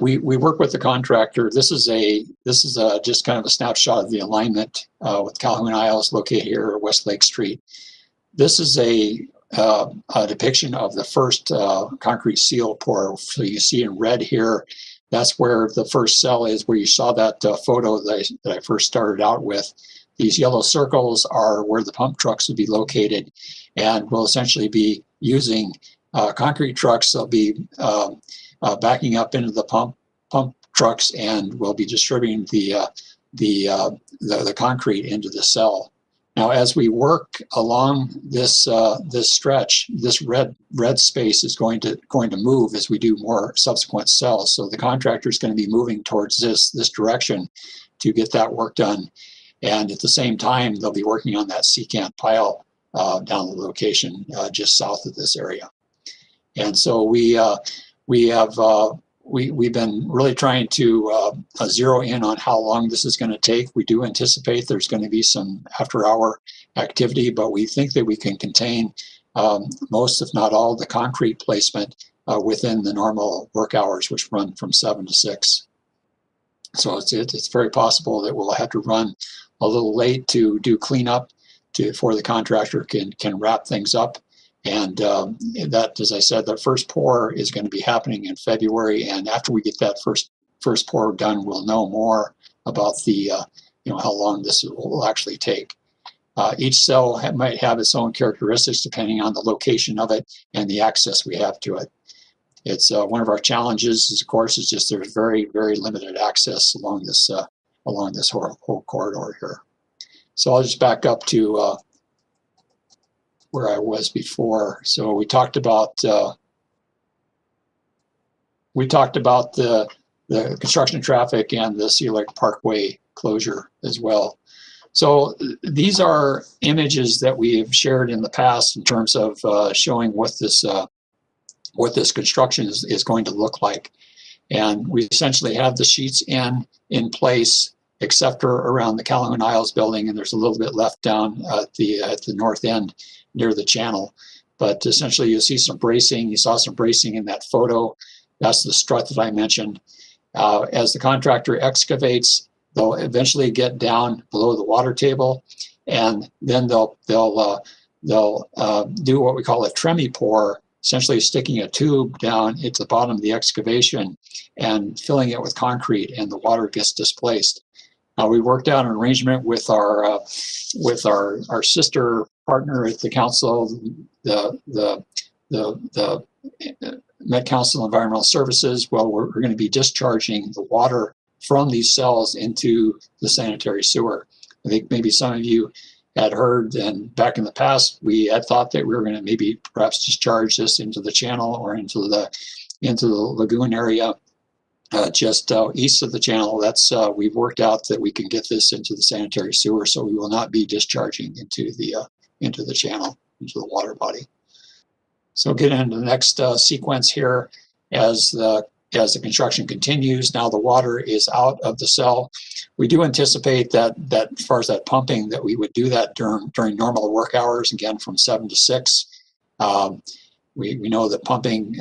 we work with the contractor. This is just kind of a snapshot of the alignment with Calhoun Isles located here at West Lake Street. This is a depiction of the first concrete seal pour. So you see in red here, that's where the first cell is, where you saw that photo that I first started out with. These yellow circles are where the pump trucks will be located, and we'll essentially be using concrete trucks. They'll be backing up into the pump trucks, and we'll be distributing the concrete into the cell. Now, as we work along this stretch, this red space is going to move as we do more subsequent cells. So the contractor is going to be moving towards this direction to get that work done. And at the same time, they'll be working on that secant pile down the location just south of this area. And so we've been really trying to zero in on how long this is going to take. We do anticipate there's going to be some after-hour activity, but we think that we can contain most, if not all, the concrete placement within the normal work hours, which run from 7 to 6. So it's very possible that we'll have to run a little late to do cleanup before the contractor can wrap things up. And that, as I said, the first pour is going to be happening in February. And after we get that first pour done, we'll know more about the how long this will actually take. Each cell might have its own characteristics depending on the location of it and the access we have to it. It's one of our challenges, is, of course, is just there's very, very limited access along this whole corridor here. So I'll just back up to where I was before. So we talked about the construction traffic and the Sea Lake Parkway closure as well. So these are images that we have shared in the past in terms of showing what this construction is going to look like. And we essentially have the sheets in place, except for around the Calhoun Isles building, and there's a little bit left down at the north end near the channel. But essentially you'll see some bracing. You saw some bracing in that photo. That's the strut that I mentioned. As the contractor excavates, they'll eventually get down below the water table, and then they'll do what we call a tremie pour, essentially sticking a tube down at the bottom of the excavation and filling it with concrete, and the water gets displaced. We worked out an arrangement with our sister partner at the council, the Met Council Environmental Services. Well, we're going to be discharging the water from these cells into the sanitary sewer. I think maybe some of you had heard, and back in the past, we had thought that we were going to maybe perhaps discharge this into the channel or into the lagoon area just east of the channel. That's we've worked out that we can get this into the sanitary sewer, so we will not be discharging into the channel, into the water body. So get into the next sequence here as the construction continues. Now the water is out of the cell. We do anticipate that as far as that pumping, that we would do that during normal work hours, again from 7 to 6. We know that pumping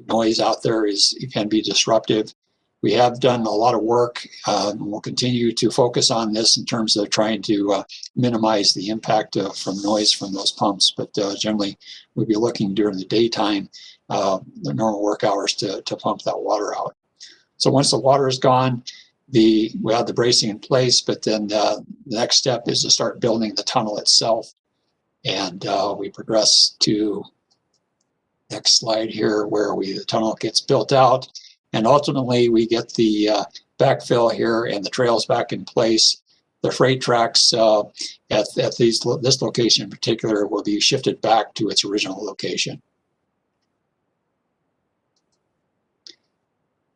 noise out there can be disruptive. We have done a lot of work, and we'll continue to focus on this in terms of trying to minimize the impact from noise from those pumps. But generally, we'll be looking during the daytime, the normal work hours, to pump that water out. So once the water is gone, we have the bracing in place, but then the next step is to start building the tunnel itself. And we progress to next slide here, where the tunnel gets built out, and ultimately we get the backfill here and the trails back in place. The freight tracks at this location in particular will be shifted back to its original location.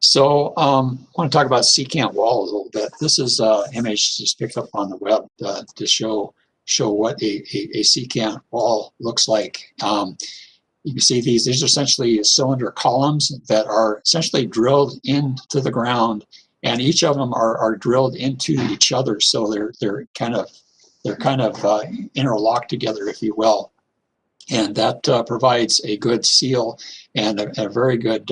So I want to talk about secant wall a little bit. This is an image just picked up on the web to show what a secant wall looks like. You can see these are essentially cylinder columns that are essentially drilled into the ground, and each of them are drilled into each other, so they're kind of interlocked together, if you will. And that provides a good seal and a very good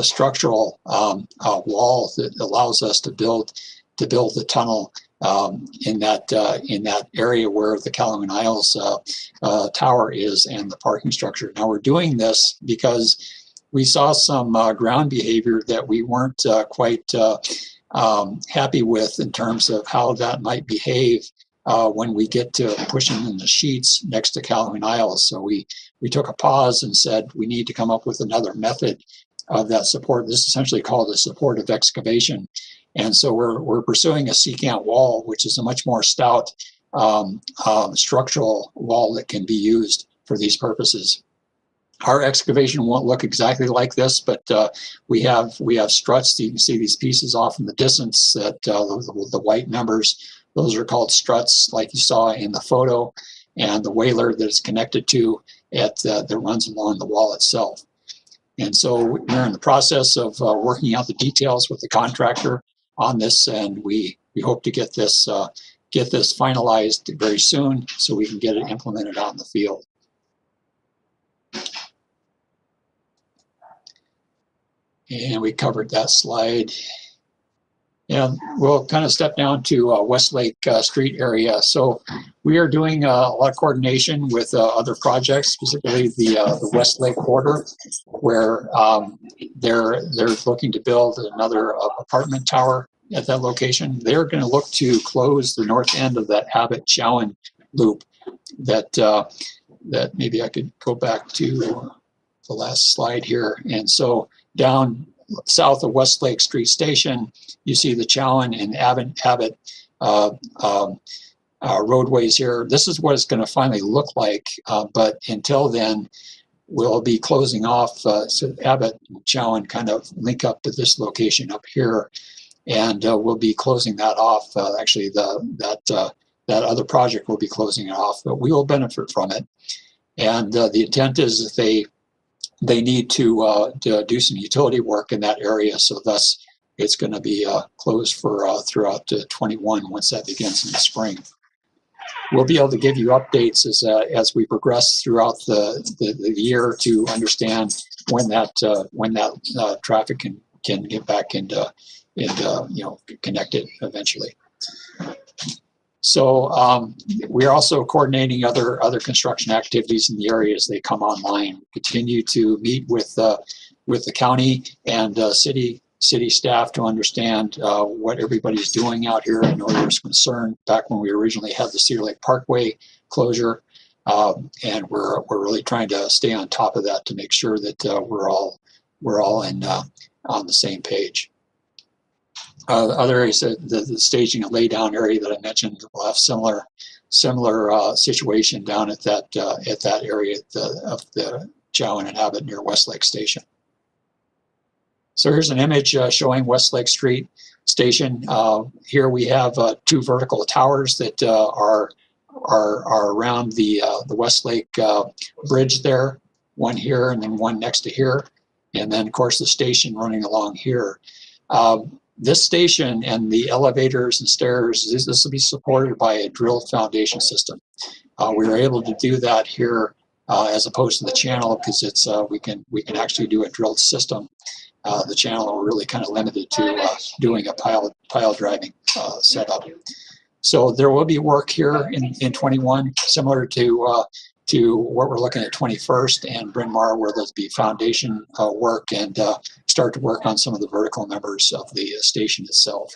structural wall that allows us to build the tunnel in that area where the Calhoun Isles tower is and the parking structure. Now we're doing this because we saw some ground behavior that we weren't quite happy with in terms of how that might behave when we get to pushing in the sheets next to Calhoun Isles. So we took a pause and said we need to come up with another method of that support. This is essentially called a supportive excavation. And so we're pursuing a secant wall, which is a much more stout structural wall that can be used for these purposes. Our excavation won't look exactly like this, but we have struts. You can see these pieces off in the distance, that the white numbers Those are called struts, like you saw in the photo, and the whaler that it's connected to that runs along the wall itself. And so we're in the process of working out the details with the contractor on this, and we hope to get this finalized very soon so we can get it implemented out in the field. And we covered that slide. And we'll kind of step down to Westlake Street area. So we are doing a lot of coordination with other projects, specifically the Westlake corridor, where they're looking to build another apartment tower at that location. They're going to look to close the north end of that Abbott-Chowan loop. That maybe I could go back to the last slide here. And so down south of Westlake Street Station, you see the Chowan and Abbott roadways here. This is what it's going to finally look like, but until then, we'll be closing off. So Abbott and Chowan kind of link up to this location up here, and we'll be closing that off. Actually, that other project will be closing it off, but we will benefit from it. And the intent is that they need to do some utility work in that area, so thus it's going to be closed for throughout 21 once that begins in the spring. We'll be able to give you updates as we progress throughout the year to understand when that traffic can get back into connected eventually. So we're also coordinating other construction activities in the area as they come online. Continue to meet with the county and city staff to understand what everybody's doing out here. I know there was concern back when we originally had the Cedar Lake Parkway closure, and we're really trying to stay on top of that to make sure that we're all on the same page. Other areas, the staging and laydown area that I mentioned, will have similar situation down at that area of the Chowan and Abbott near Westlake Station. So here's an image showing Westlake Street Station. Here we have two vertical towers that are around the Westlake Bridge there. One here and then one next to here, and then of course the station running along here. This station and the elevators and stairs, this will be supported by a drilled foundation system. We were able to do that here as opposed to the channel because it's we can actually do a drilled system. The channel we're really kind of limited to doing a pile driving setup. So there will be work here in 21, similar to what we're looking at 21st and Bryn Mawr, where there'll be foundation work and start to work on some of the vertical members of the station itself.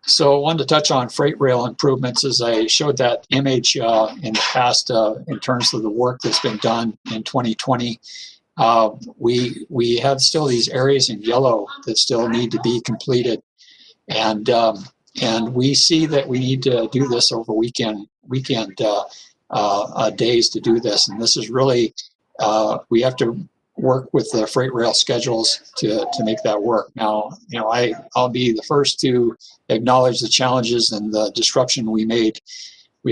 So I wanted to touch on freight rail improvements, as I showed that image in the past in terms of the work that's been done in 2020. We have still these areas in yellow that still need to be completed, and we see that we need to do this over weekend days to do this, and this is really we have to work with the freight rail schedules to make that work. Now, I'll be the first to acknowledge the challenges and the disruption we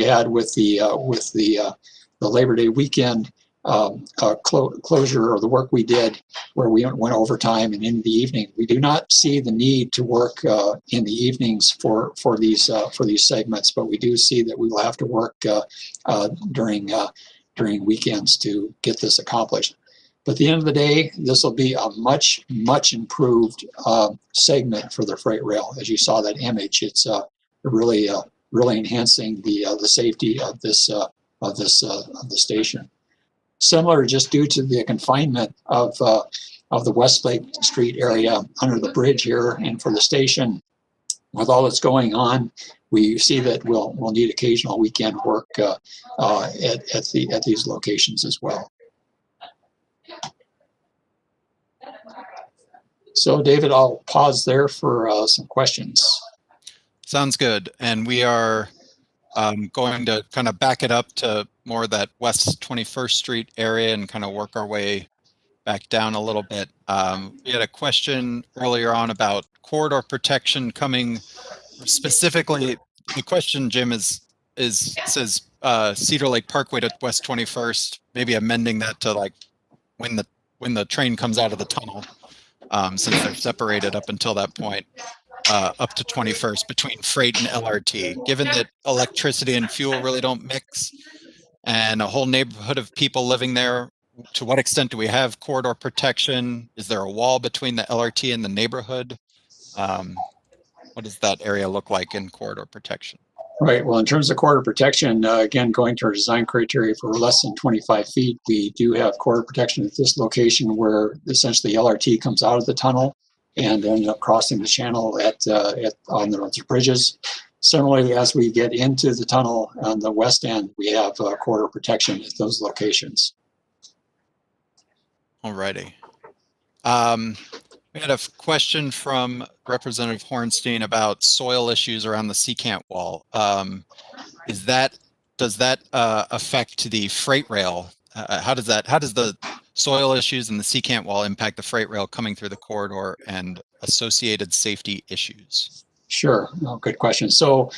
had with the Labor Day weekend closure, or the work we did where we went overtime and in the evening. We do not see the need to work in the evenings for these segments, but we do see that we will have to work during weekends to get this accomplished. But at the end of the day, this will be a much improved segment for the freight rail. As you saw that image, it's really enhancing the safety of the station. Similar, just due to the confinement of the Westlake Street area under the bridge here, and for the station, with all that's going on, we see that we'll need occasional weekend work at these locations as well. So, David, I'll pause there for some questions. Sounds good. And we are going to kind of back it up to more that West 21st Street area and kind of work our way back down a little bit. We had a question earlier on about corridor protection coming specifically. The question, Jim, says Cedar Lake Parkway to West 21st, maybe amending that to like when the train comes out of the tunnel, since they're separated up until that point, up to 21st between freight and LRT. Given that electricity and fuel really don't mix, and a whole neighborhood of people living there, to what extent do we have corridor protection? Is there a wall between the LRT and the neighborhood? What does that area look like in corridor protection? Right. Well, in terms of corridor protection, again, going to our design criteria for less than 25 feet, we do have corridor protection at this location where essentially LRT comes out of the tunnel and ends up crossing the channel on the bridges. Similarly, as we get into the tunnel on the west end, we have corridor protection at those locations. Alrighty. We had a question from Representative Hornstein about soil issues around the secant wall. Does that affect the freight rail? How does the soil issues and the secant wall impact the freight rail coming through the corridor and associated safety issues? Sure. No, good question. So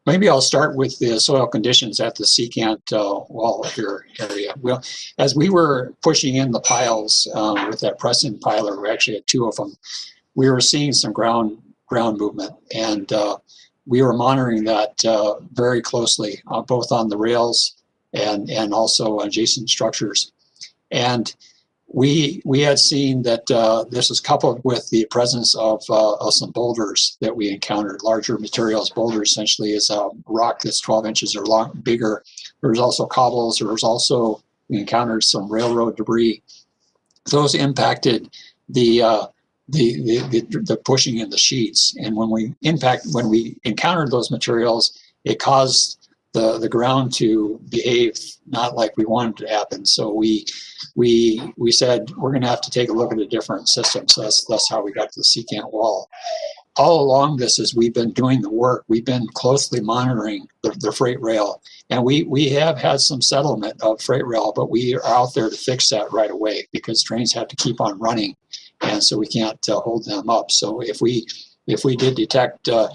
maybe I'll start with the soil conditions at the secant wall here area. Well, as we were pushing in the piles with that press-in piler, we actually had 2 of them, we were seeing some ground movement, and we were monitoring that very closely, both on the rails and also adjacent structures. And we had seen that this was coupled with the presence of some boulders that we encountered, larger materials. Boulder essentially is a rock that's 12 inches or bigger. There's also cobbles. We encountered some railroad debris. Those impacted the pushing in the sheets. And when we encountered those materials, it caused the ground to behave not like we wanted to happen. So we said we're going to have to take a look at a different system. So that's how we got to the secant wall. All along this, as we've been doing the work, we've been closely monitoring the freight rail, and we have had some settlement of freight rail, but we are out there to fix that right away because trains have to keep on running, and so we can't hold them up. So if we did detect a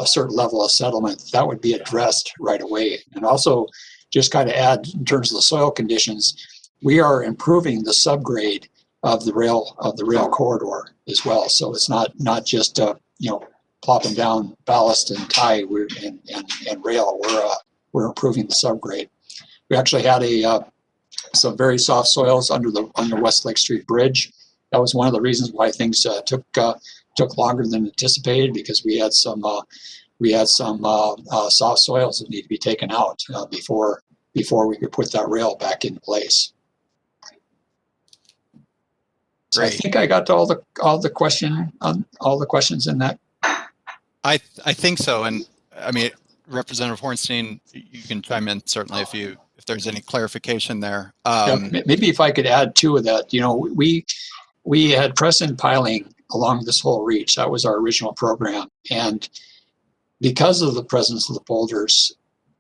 certain level of settlement, that would be addressed right away. And also, just kind of add in terms of the soil conditions, we are improving the subgrade of the rail corridor as well. So it's not just plopping down ballast and tie and rail. We're improving the subgrade. We actually had some very soft soils under the West Lake Street Bridge. That was one of the reasons why things took longer than anticipated, because we had some soft soils that need to be taken out before we could put that rail back in place. So I think I got to all the questions in that. I think so, and I mean, Representative Hornstein, you can chime in certainly if there's any clarification there. Maybe if I could add to that, we had press-in piling along this whole reach. That was our original program, and because of the presence of the boulders,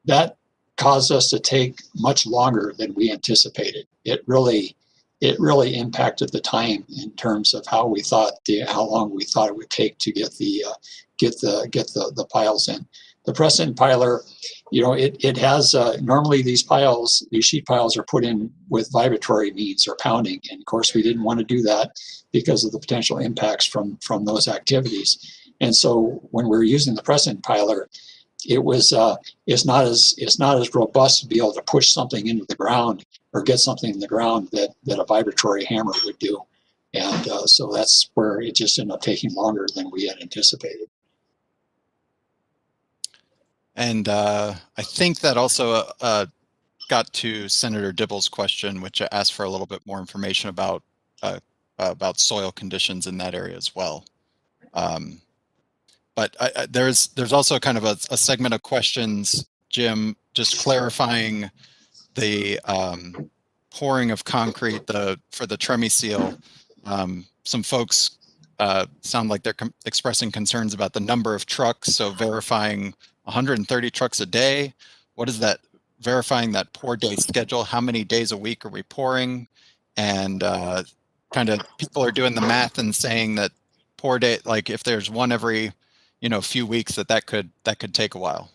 that caused us to take much longer than we anticipated. It really impacted the time in terms of how long we thought it would take to get the piles in. The press-in piler, it has normally these sheet piles are put in with vibratory means or pounding, and of course we didn't want to do that because of the potential impacts from those activities. And so when we're using the press-in piler, it's not as robust to be able to push something into the ground or get something in the ground that a vibratory hammer would do. And so that's where it just ended up taking longer than we had anticipated. And I think that also got to Senator Dibble's question, which asked for a little bit more information about soil conditions in that area as well. But there's also kind of a segment of questions, Jim, just clarifying the pouring of concrete for the Tremy seal. Some folks sound like they're expressing concerns about the number of trucks, so verifying 130 trucks a day. What is that? Verifying that pour day schedule, how many days a week are we pouring? and kind of people are doing the math and saying that pour day, like if there's one every, few weeks, that could take a while.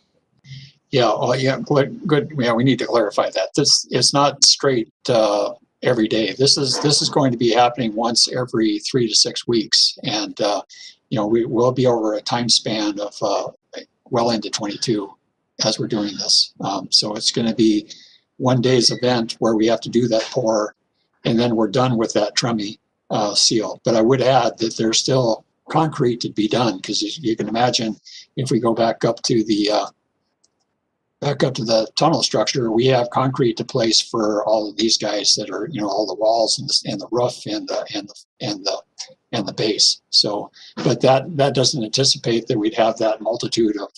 Yeah. Oh, yeah. Good. Yeah, we need to clarify that. This is not straight every day. This is going to be happening once every 3 to 6 weeks, and we will be over a time span of well into 22 as we're doing this. So it's going to be one day's event where we have to do that pour, and then we're done with that Trummy seal. But I would add that there's still concrete to be done, because you can imagine if we go back up to the tunnel structure, we have concrete to place for all of these guys that are, all the walls and the roof and the base. So, but that doesn't anticipate that we'd have that multitude of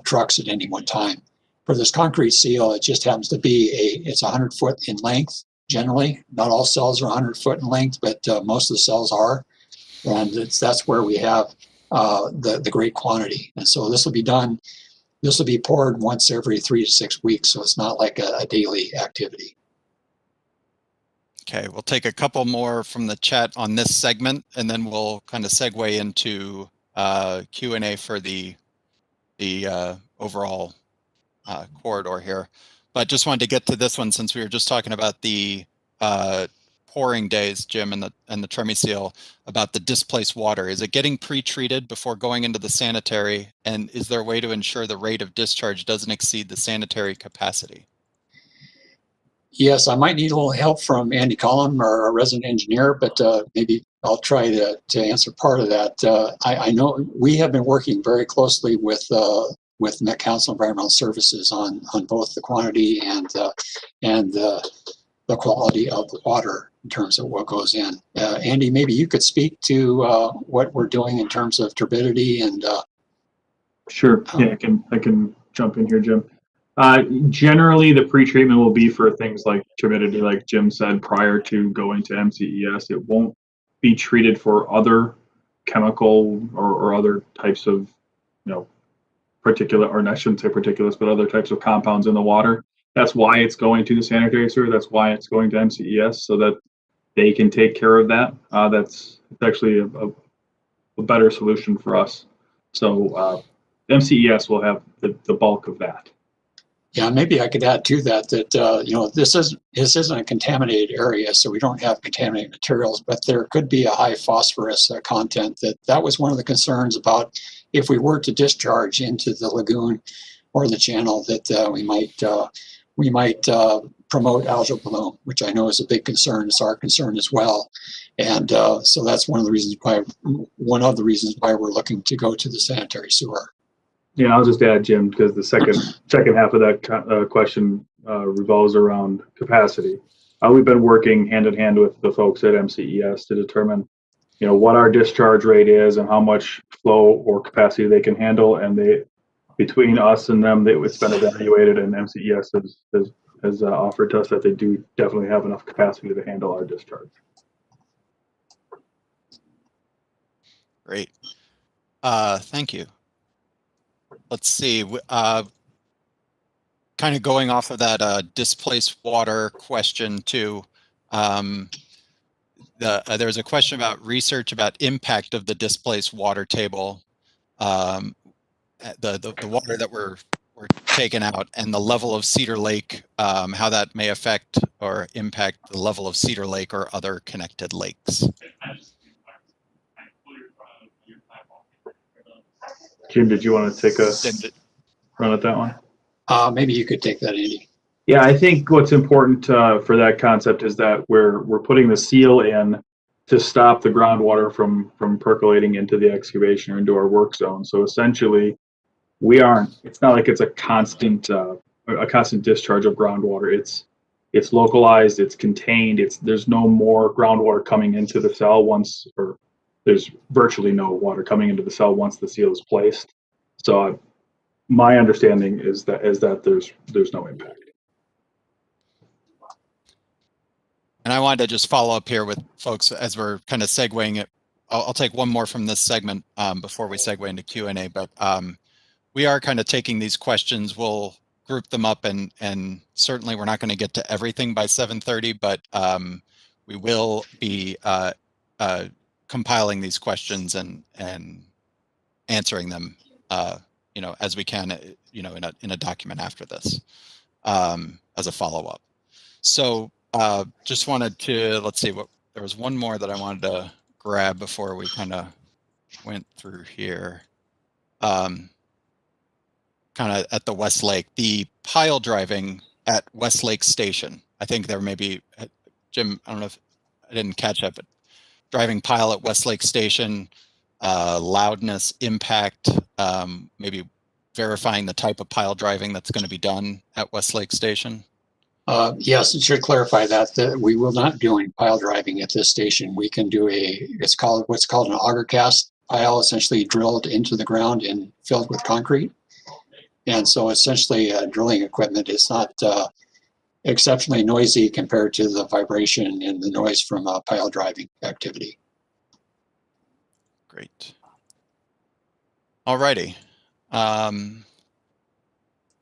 trucks at any one time. For this concrete seal, it just happens to be it's 100 foot in length. Generally, not all cells are 100 foot in length, but most of the cells are, and that's where we have the great quantity. And so this will be done. This will be poured once every 3 to 6 weeks, so it's not like a daily activity. Okay, we'll take a couple more from the chat on this segment, and then we'll kind of segue into Q&A for the overall corridor here. But just wanted to get to this one since we were just talking about the pouring days, Jim, and the Tremie seal, about the displaced water. Is it getting pre-treated before going into the sanitary? And is there a way to ensure the rate of discharge doesn't exceed the sanitary capacity? Yes, I might need a little help from Andy Collum, our resident engineer, but maybe I'll try to answer part of that. I know we have been working very closely with Met Council Environmental Services on both the quantity and the quality of the water in terms of what goes in. Andy, maybe you could speak to what we're doing in terms of turbidity and. Sure. Yeah, I can jump in here, Jim. Generally, the pre-treatment will be for things like turbidity, like Jim said, prior to going to MCES. It won't be treated for other chemical or other types of, particulate, or I shouldn't say particulates, but other types of compounds in the water. That's why it's going to the sanitary sewer. That's why it's going to MCES, so that they can take care of that. It's actually a better solution for us. So MCES will have the bulk of that. Yeah, maybe I could add to that this isn't a contaminated area, so we don't have contaminated materials, but there could be a high phosphorus content. That was one of the concerns about if we were to discharge into the lagoon or the channel, that we might promote algal bloom, which I know is a big concern. It's our concern as well, and so that's one of the reasons why we're looking to go to the sanitary sewer. Yeah, I'll just add, Jim, because the second half of that question revolves around capacity. We've been working hand in hand with the folks at MCES to determine, what our discharge rate is and how much flow or capacity they can handle. And between us and them, it's been evaluated, and MCES has offered to us that they do definitely have enough capacity to handle our discharge. Great. Thank you. Let's see, kind of going off of that displaced water question too. There's a question about research about impact of the displaced water table, the water that we're taking out, and the level of Cedar Lake, how that may affect or impact the level of Cedar Lake or other connected lakes. Jim, did you want to take a run at that one? Maybe you could take that, Andy. Yeah, I think what's important for that concept is that we're putting the seal in to stop the groundwater from percolating into the excavation or into our work zone. So essentially, it's not like it's a constant discharge of groundwater. It's localized, it's contained. There's no more groundwater coming into the cell there's virtually no water coming into the cell once the seal is placed. So my understanding is that there's no impact. And I wanted to just follow up here with folks as we're kind of segueing it. I'll take one more from this segment before we segue into Q&A, but we are kind of taking these questions. We'll group them up, and certainly we're not going to get to everything by 7:30, but we will be compiling these questions and answering them, as we can, in a document after this, as a follow-up. So just wanted to, let's see, there was one more that I wanted to grab before we kind of went through here. Kind of at the Westlake, the pile driving at Westlake Station. I think there may be, Jim, I don't know if I didn't catch up, but driving pile at Westlake Station, loudness, impact, maybe verifying the type of pile driving that's going to be done at Westlake Station. Yes, it should clarify that we will not be doing pile driving at this station. We can do what's called an auger cast pile, essentially drilled into the ground and filled with concrete. And so essentially drilling equipment is not exceptionally noisy compared to the vibration and the noise from pile driving activity. Great. Alrighty.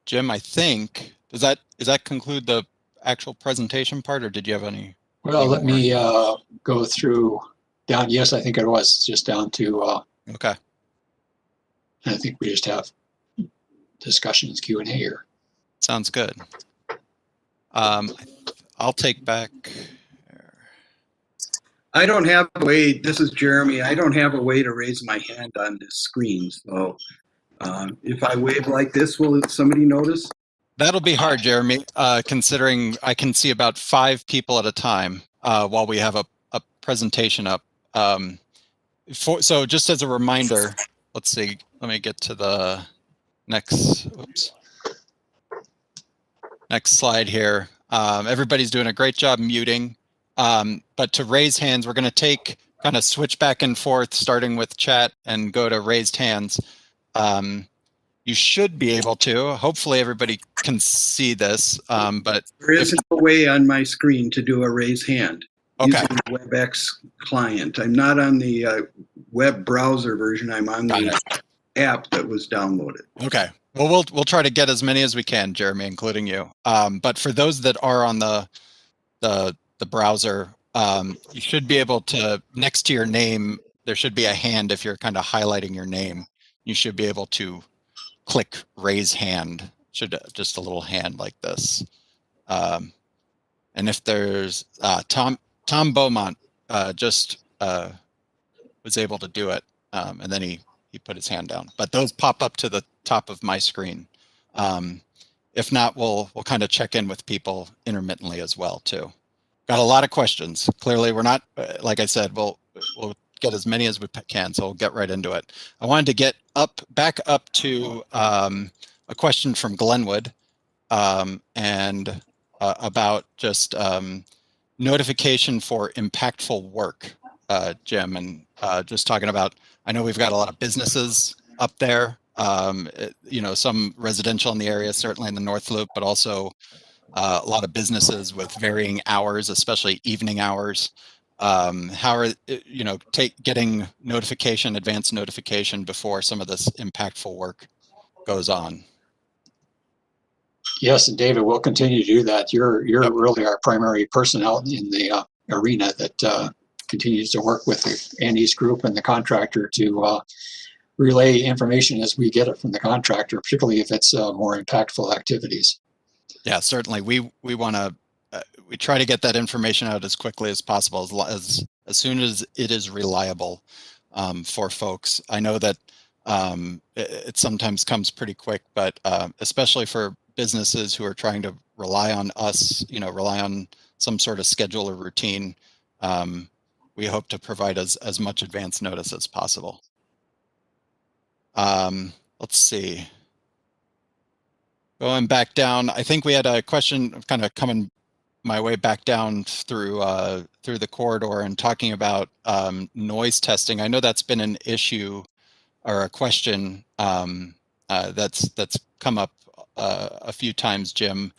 Jim, I think, does that conclude the actual presentation part, or did you have any? Well, let me go through down. Yes, I think it was just down to. Okay. I think we just have discussions, Q&A here. Sounds good. I'll take back. I don't have a way, this is Jeremy, I don't have a way to raise my hand on this screen. So if I wave like this, will somebody notice? That'll be hard, Jeremy, considering I can see about 5 people at a time while we have a presentation up. So just as a reminder, let's see, let me get to the next slide here. Everybody's doing a great job muting, but to raise hands, we're going to kind of switch back and forth, starting with chat and go to raised hands. You should be able to. Hopefully everybody can see this, but there isn't a way on my screen to do a raise hand. Okay. Using the WebEx client. I'm not on the web browser version. I'm on the app that was downloaded. Okay. Well, we'll try to get as many as we can, Jeremy, including you. But for those that are on the browser, you should be able to, next to your name, there should be a hand. If you're kind of highlighting your name, you should be able to click raise hand. Should just a little hand like this. And if there's Tom Beaumont just was able to do it, and then he put his hand down. But those pop up to the top of my screen. If not, we'll kind of check in with people intermittently as well too. Got a lot of questions. Clearly, we're not, like I said, we'll get as many as we can, so we'll get right into it. I wanted to get back up to a question from Glenwood, and about just notification for impactful work, Jim, and just talking about, I know we've got a lot of businesses up there, some residential in the area, certainly in the North Loop, but also a lot of businesses with varying hours, especially evening hours. How are, getting advance notification before some of this impactful work goes on? Yes, and David, we'll continue to do that. You're really our primary person out in the arena that continues to work with the Andy's group and the contractor to relay information as we get it from the contractor, particularly if it's more impactful activities. Yeah, certainly. We want to we try to get that information out as quickly as possible, as soon as it is reliable for folks. I know that it sometimes comes pretty quick, but especially for businesses who are trying to rely on us, rely on some sort of schedule or routine, we hope to provide as much advance notice as possible. Let's see. Going back down, I think we had a question kind of coming my way back down through the corridor and talking about noise testing. I know that's been an issue or a question that's come up a few times, Jim,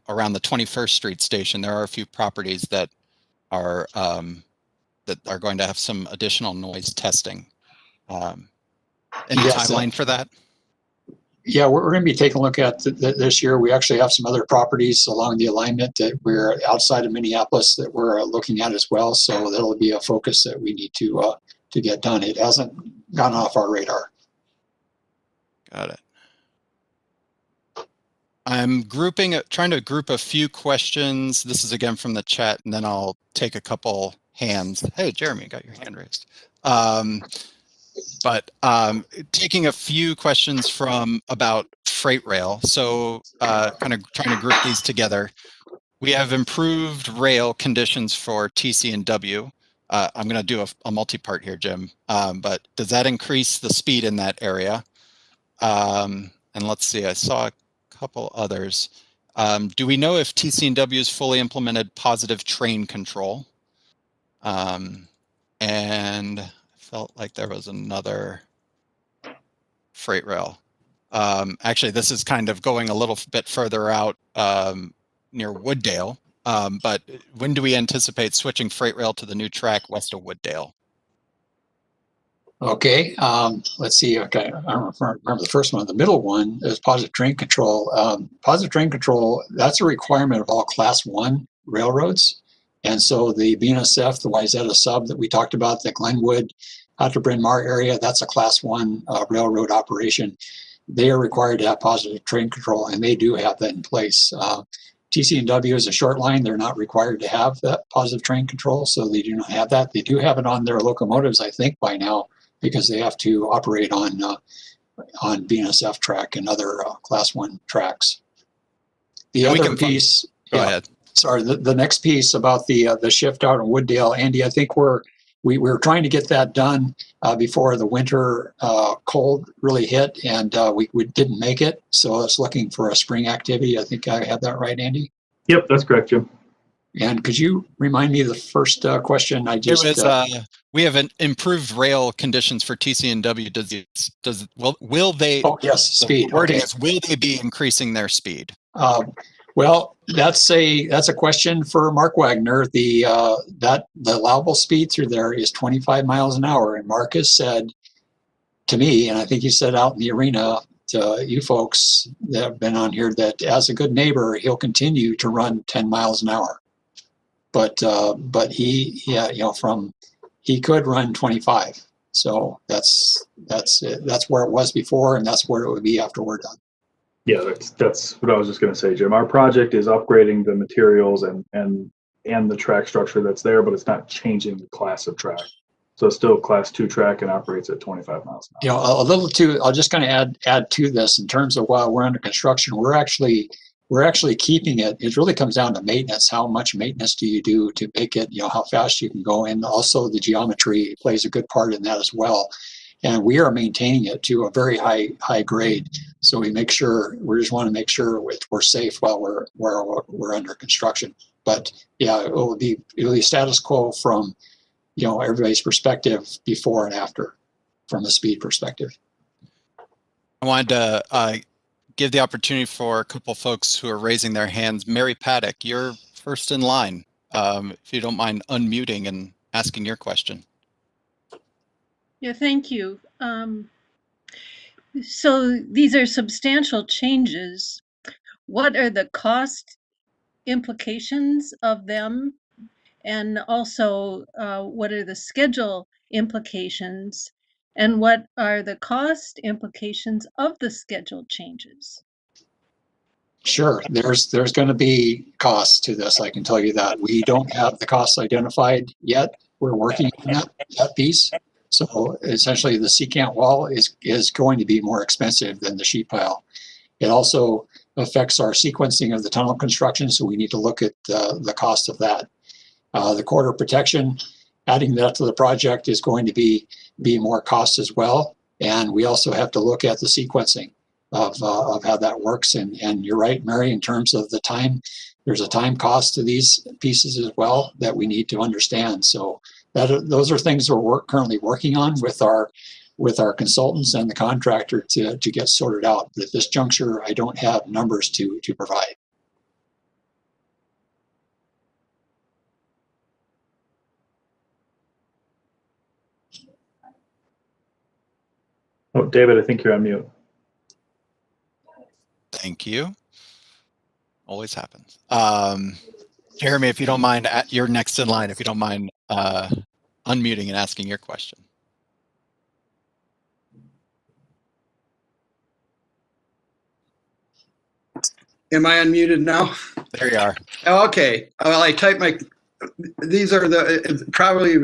around the 21st Street station. There are a few properties that are going to have some additional noise testing. Any timeline for that? Yeah, we're going to be taking a look at this year. We actually have some other properties along the alignment that we're outside of Minneapolis that we're looking at as well. So that'll be a focus that we need to get done. It hasn't gone off our radar. Got it. I'm trying to group a few questions. This is again from the chat, and then I'll take a couple hands. Hey, Jeremy, got your hand raised. Taking a few questions from about freight rail. So kind of trying to group these together. We have improved rail conditions for TC and W. I'm going to do a multi-part here, Jim. But does that increase the speed in that area? And let's see, I saw a couple others. Do we know if TC and W has fully implemented positive train control? And I felt like there was another freight rail. Actually, this is kind of going a little bit further out near Wooddale. But when do we anticipate switching freight rail to the new track west of Wooddale? Okay, let's see. Okay, I don't remember the first one. The middle one is positive train control. Positive train control, that's a requirement of all Class 1 railroads. And so the BNSF, the Wayzata sub that we talked about, the Glenwood, Outer Bryn Mawr area, that's a Class 1 railroad operation. They are required to have positive train control, and they do have that in place. TC&W is a short line. They're not required to have that positive train control, so they do not have that. They do have it on their locomotives, I think, by now, because they have to operate on BNSF track and other Class 1 tracks. The other piece, go ahead. Sorry, the next piece about the shift out in Wooddale, Andy, I think we're trying to get that done before the winter cold really hit, and we didn't make it. So I was looking for a spring activity. I think I have that right, Andy? Yep, that's correct, Jim. And could you remind me of the first question? We have improved rail conditions for TC and W. Will they? Oh yes, speed. The wording is, will they be increasing their speed? Well, that's a question for Mark Wagner. The allowable speed through there is 25 miles an hour, and Mark has said to me, and I think he said out in the arena to you folks that have been on here, that as a good neighbor, he'll continue to run 10 miles an hour. But he could run 25. So that's where it was before, and that's where it would be after we're done. Yeah, that's what I was just going to say, Jim. Our project is upgrading the materials and the track structure that's there, but it's not changing the class of track. So it's still Class 2 track and operates at 25 miles an hour. A little too. I'm just going to add to this in terms of while we're under construction, we're actually keeping it. It really comes down to maintenance. How much maintenance do you do to make it? How fast you can go, and also the geometry plays a good part in that as well. And we are maintaining it to a very high grade. So we just want to make sure we're safe while we're under construction. But yeah, it will be status quo from everybody's perspective before and after, from a speed perspective. I wanted to give the opportunity for a couple folks who are raising their hands. Mary Paddock, you're first in line. If you don't mind unmuting and asking your question. Yeah, thank you. So these are substantial changes. What are the cost implications of them? And also, what are the schedule implications? And what are the cost implications of the schedule changes? Sure, there's going to be costs to this. I can tell you that. We don't have the costs identified yet. We're working on that piece. So essentially, the secant wall is going to be more expensive than the sheet pile. It also affects our sequencing of the tunnel construction, so we need to look at the cost of that. The corridor protection, adding that to the project is going to be more cost as well. And we also have to look at the sequencing of how that works. And you're right, Mary, in terms of the time, there's a time cost to these pieces as well that we need to understand. So those are things we're currently working on with our consultants and the contractor to get sorted out. But at this juncture, I don't have numbers to provide. Oh, David, I think you're on mute. Thank you. Always happens. Jeremy, if you don't mind, you're next in line. If you don't mind unmuting and asking your question. Am I unmuted now? There you are. Okay. Well, I typed these are the probably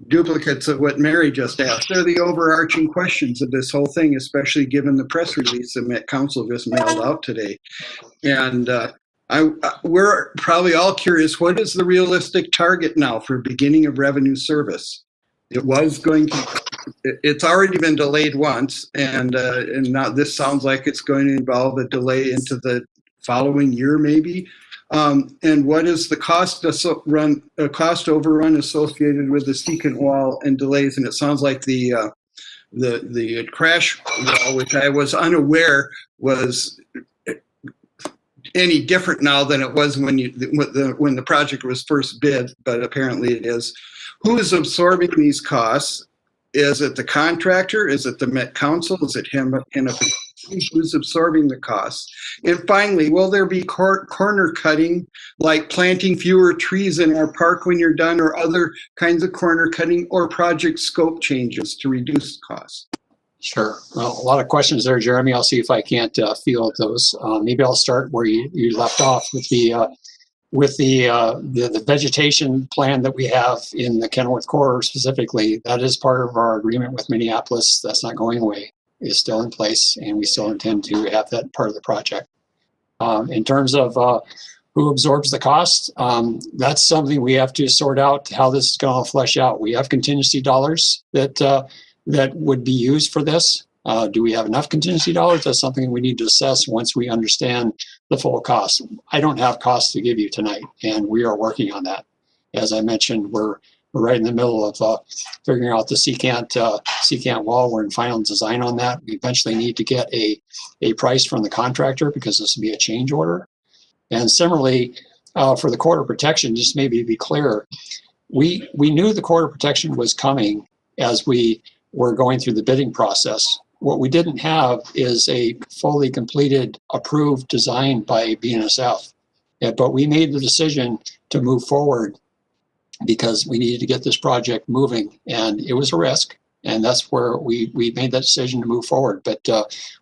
duplicates of what Mary just asked. They're the overarching questions of this whole thing, especially given the press release that Met Council just mailed out today. And we're probably all curious, what is the realistic target now for beginning of revenue service? It was going to, it's already been delayed once, and now this sounds like it's going to involve a delay into the following year, maybe. And what is the cost overrun associated with the secant wall and delays? And it sounds like the crash wall, which I was unaware was any different now than it was when the project was first bid, but apparently it is. Who is absorbing these costs? Is it the contractor? Is it the Met Council? Is it him? Who's absorbing the costs? And finally, will there be corner cutting, like planting fewer trees in our park when you're done, or other kinds of corner cutting, or project scope changes to reduce costs? Sure. Well, a lot of questions there, Jeremy. I'll see if I can't field those. Maybe I'll start where you left off with the vegetation plan that we have in the Kenilworth corridor specifically. That is part of our agreement with Minneapolis. That's not going away. It's still in place, and we still intend to have that part of the project. In terms of who absorbs the cost, that's something we have to sort out how this is going to flesh out. We have contingency dollars that would be used for this. Do we have enough contingency dollars? That's something we need to assess once we understand the full cost. I don't have costs to give you tonight, and we are working on that. As I mentioned, we're right in the middle of figuring out the secant wall. We're in final design on that. We eventually need to get a price from the contractor because this will be a change order. And similarly, for the corridor protection, just maybe to be clear, we knew the corridor protection was coming as we were going through the bidding process. What we didn't have is a fully completed, approved design by BNSF. But we made the decision to move forward because we needed to get this project moving, and it was a risk. And that's where we made that decision to move forward. But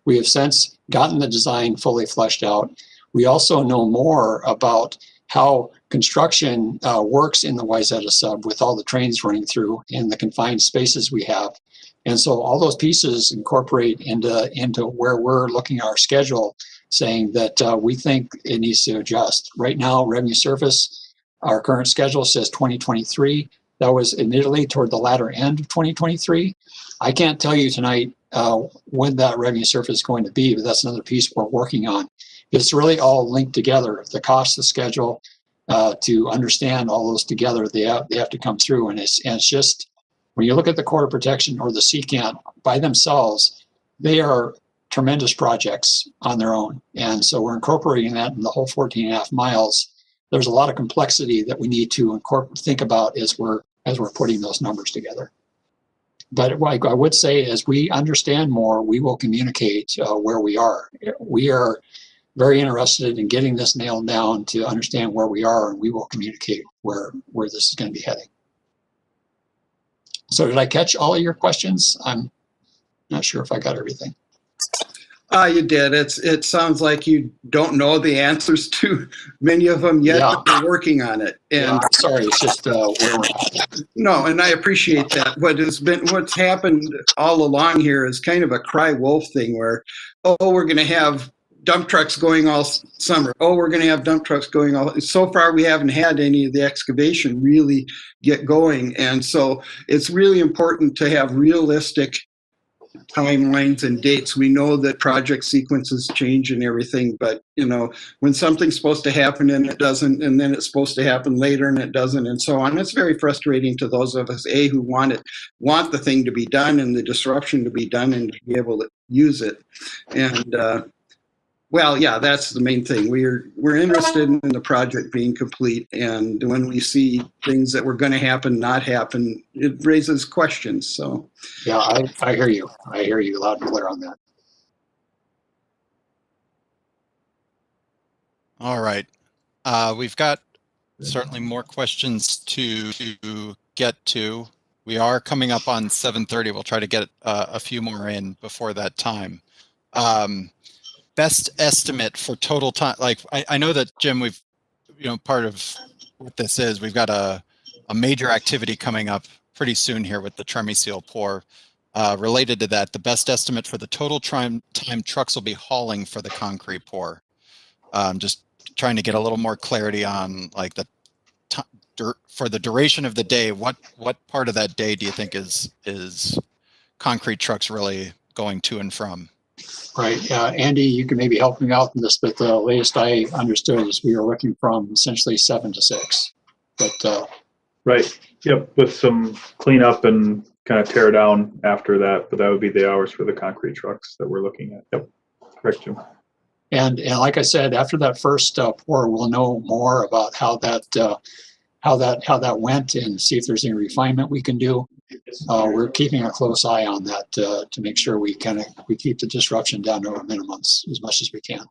we have since gotten the design fully fleshed out. We also know more about how construction works in the Wayzata sub with all the trains running through in the confined spaces we have. And so all those pieces incorporate into where we're looking at our schedule, saying that we think it needs to adjust. Right now, revenue surface, our current schedule says 2023. That was admittedly toward the latter end of 2023. I can't tell you tonight when that revenue surface is going to be, but that's another piece we're working on. It's really all linked together. The cost, the schedule, to understand all those together, they have to come through. And it's just, when you look at the corridor protection or the secant by themselves, they are tremendous projects on their own. And so we're incorporating that in the whole 14.5 miles. There's a lot of complexity that we need to think about as we're putting those numbers together. But like I would say, as we understand more, we will communicate where we are. We are very interested in getting this nailed down to understand where we are, and we will communicate where this is going to be heading. So did I catch all of your questions? I'm not sure if I got everything. You did. It sounds like you don't know the answers to many of them yet, but you're working on it. And yeah, sorry, it's just where we're at. No, and I appreciate that. What's happened all along here is kind of a cry wolf thing where, oh, we're going to have dump trucks going all summer. Oh, we're going to have dump trucks going all. So far, we haven't had any of the excavation really get going, and so it's really important to have realistic timelines and dates. We know that project sequences change and everything, but when something's supposed to happen and it doesn't, and then it's supposed to happen later and it doesn't, and so on. It's very frustrating to those of us who want the thing to be done and the disruption to be done and to be able to use it. And well, yeah, that's the main thing. We're interested in the project being complete, and when we see things that were going to happen not happen, it raises questions. So yeah, I hear you. I hear you loud and clear on that. All right. We've got certainly more questions to get to. We are coming up on 7:30. We'll try to get a few more in before that time. Best estimate for total time. Like I know that, Jim, we've, part of what this is, we've got a major activity coming up pretty soon here with the Tremiseal pour. Related to that, the best estimate for the total time trucks will be hauling for the concrete pour. Just trying to get a little more clarity on like the for the duration of the day. What part of that day do you think is concrete trucks really going to and from? Right. Andy, you can maybe help me out in this, but the latest I understood is we are looking from essentially 7 to 6. But Right. Yep. With some cleanup and kind of tear down after that, but that would be the hours for the concrete trucks that we're looking at. Yep. Correct, Jim. And like I said, after that first pour, we'll know more about how that went and see if there's any refinement we can do. We're keeping a close eye on that to make sure we keep the disruption down to our minimums as much as we can.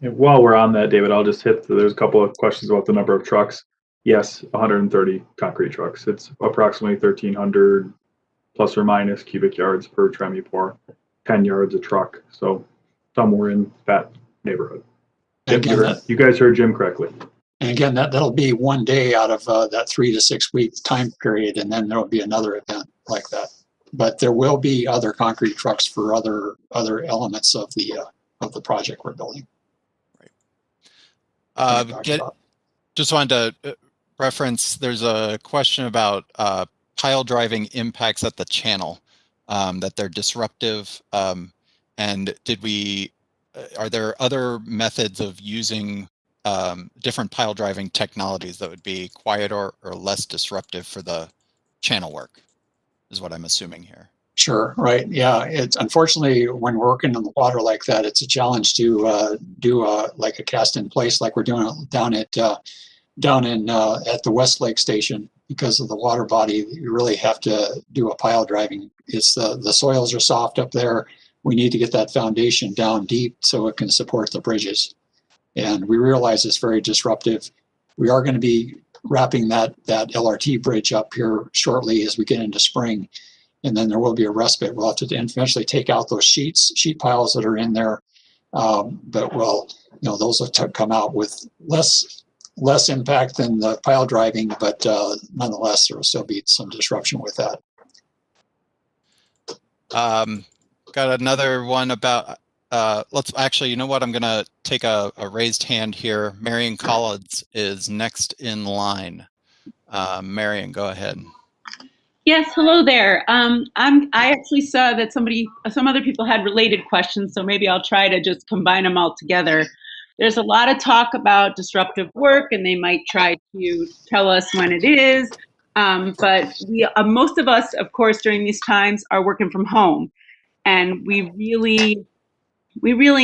And while we're on that, David, I'll just hit. There's a couple of questions about the number of trucks. Yes, 130 concrete trucks. It's approximately 1,300 plus or minus cubic yards per Tremi pour, 10 yards a truck. So somewhere in that neighborhood. Again, you guys heard Jim correctly. And again, that'll be one day out of that 3 to 6 week time period, and then there'll be another event like that. But there will be other concrete trucks for other elements of the project we're building. Right. Just wanted to reference. There's a question about pile driving impacts at the channel, that they're disruptive, and are there other methods of using different pile driving technologies that would be quieter or less disruptive for the channel work, is what I'm assuming here. Sure, right. Yeah, it's unfortunately when we're working in the water like that, it's a challenge to do like a cast in place like we're doing down at the Westlake station. Because of the water body, you really have to do a pile driving. It's the soils are soft up there. We need to get that foundation down deep so it can support the bridges. And we realize it's very disruptive. We are going to be wrapping that LRT bridge up here shortly as we get into spring. And then there will be a respite. We'll have to eventually take out those sheet piles that are in there. But those will come out with less impact than the pile driving, but nonetheless, there will still be some disruption with that. Got another one about, let's actually, you know what, I'm going to take a raised hand here. Marion Collins is next in line. Marion, go ahead. Yes, hello there. I actually saw that some other people had related questions, so maybe I'll try to just combine them all together. There's a lot of talk about disruptive work, and they might try to tell us when it is. But most of us, of course, during these times are working from home, and we really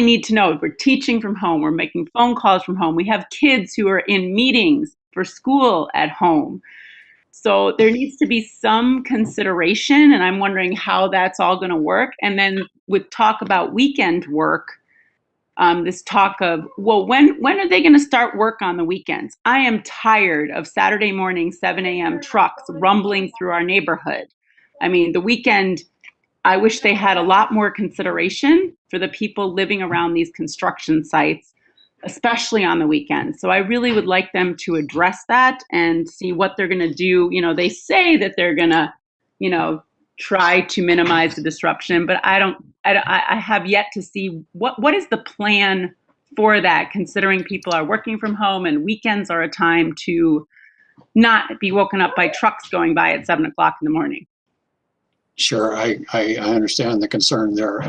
need to know. We're teaching from home. We're making phone calls from home. We have kids who are in meetings for school at home. So there needs to be some consideration, and I'm wondering how that's all going to work. And then with talk about weekend work, this talk of, well, when are they going to start work on the weekends? I am tired of Saturday morning, 7 a.m. trucks rumbling through our neighborhood. I mean, the weekend, I wish they had a lot more consideration for the people living around these construction sites, especially on the weekends. So I really would like them to address that and see what they're going to do. They say that they're going to, try to minimize the disruption, but I have yet to see what is the plan for that, considering people are working from home and weekends are a time to not be woken up by trucks going by at 7 o'clock in the morning. Sure, I understand the concern there.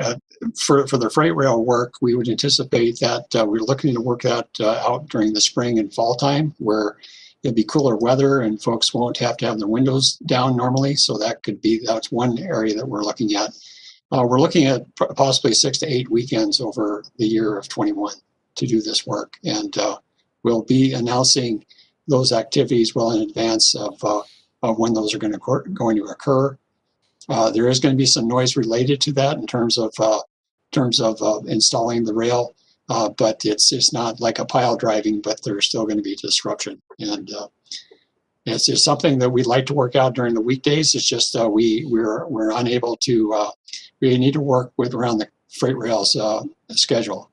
For the freight rail work, we would anticipate that we're looking to work that out during the spring and fall time, where it'll be cooler weather and folks won't have to have their windows down normally. So that's one area that we're looking at. We're looking at possibly 6 to 8 weekends over the year of 21 to do this work, and we'll be announcing those activities well in advance of when those are going to occur. There is going to be some noise related to that in terms of installing the rail. but it's not like a pile driving, but there's still going to be disruption. And it's just something that we'd like to work out during the weekdays. It's just we're unable to. We need to work with around the freight rail's schedule.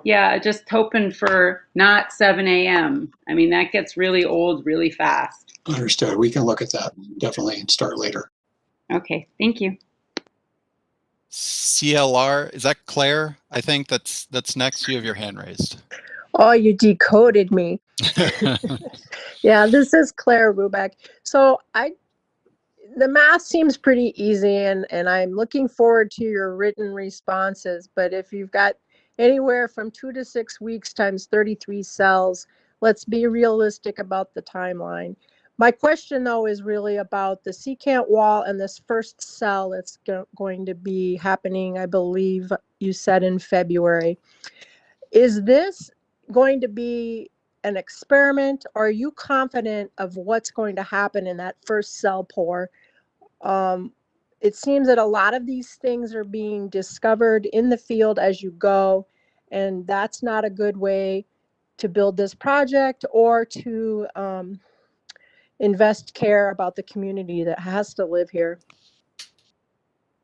Yeah, just hoping for not 7 a.m. I mean, that gets really old really fast. Understood. We can look at that definitely and start later. Okay, thank you. CLR, is that Claire? I think that's next. You have your hand raised. Oh, you decoded me. Yeah, this is Claire Rubeck. So the math seems pretty easy, and I'm looking forward to your written responses. But if you've got anywhere from 2 to 6 weeks times 33 cells, let's be realistic about the timeline. My question, though, is really about the secant wall and this first cell that's going to be happening, I believe you said in February. Is this going to be an experiment, or are you confident of what's going to happen in that first cell pour? It seems that a lot of these things are being discovered in the field as you go, and that's not a good way to build this project or to invest care about the community that has to live here.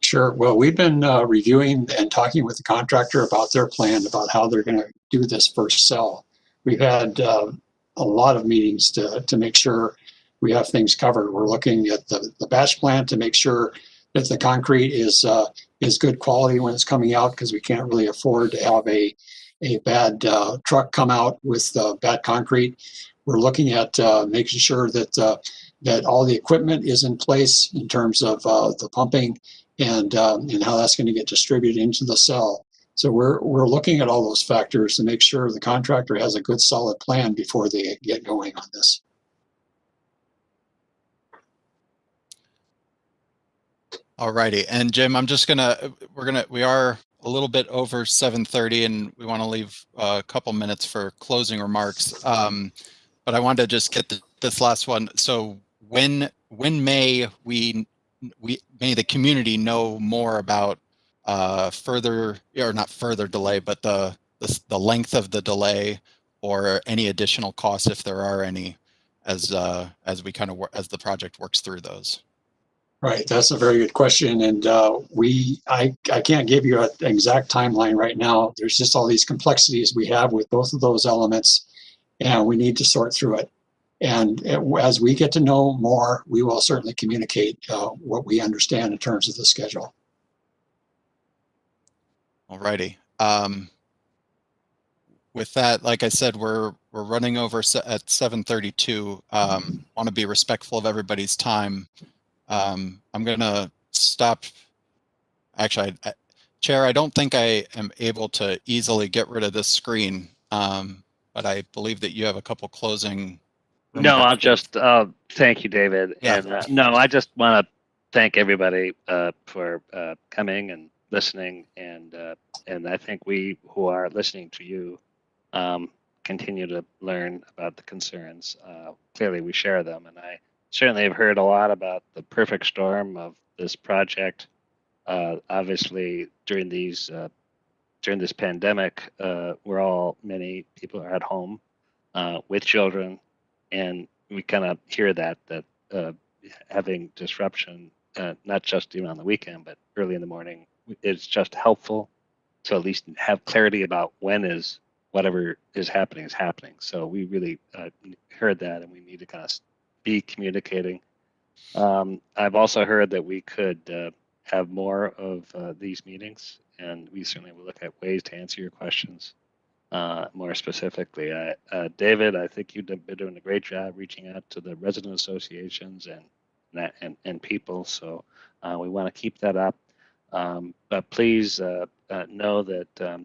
Sure. Well, we've been reviewing and talking with the contractor about their plan, about how they're going to do this first cell. We've had a lot of meetings to make sure we have things covered. We're looking at the batch plan to make sure that the concrete is good quality when it's coming out, because we can't really afford to have a bad truck come out with bad concrete. We're looking at making sure that that all the equipment is in place in terms of the pumping and how that's going to get distributed into the cell. So we're looking at all those factors to make sure the contractor has a good solid plan before they get going on this. Alrighty, and Jim, I'm just we are a little bit over 7:30, and we want to leave a couple minutes for closing remarks. But I wanted to just get this last one. So when may may the community know more about further, or not further delay, but the length of the delay or any additional costs, if there are any, as we kind of as the project works through those? Right, that's a very good question, and I can't give you an exact timeline right now. There's just all these complexities we have with both of those elements, and we need to sort through it. And as we get to know more, we will certainly communicate what we understand in terms of the schedule. Alrighty. With that, like I said, we're running over at 7:32. Want to be respectful of everybody's time. I'm going to stop. Actually, Chair, I don't think I am able to easily get rid of this screen, but I believe that you have a couple closing remarks. No, I'll just thank you, David. Yeah. And no, I just want to thank everybody for coming and listening. And I think we who are listening to you continue to learn about the concerns. Clearly, we share them, and I certainly have heard a lot about the perfect storm of this project. Obviously, during this pandemic, many people are at home with children, and we kind of hear that having disruption, not just even on the weekend, but early in the morning, is just helpful to at least have clarity about when is whatever is happening is happening. So we really heard that, and we need to kind of be communicating. I've also heard that we could have more of these meetings, and we certainly will look at ways to answer your questions more specifically. David, I think you've been doing a great job reaching out to the resident associations and people, so we want to keep that up. But please know that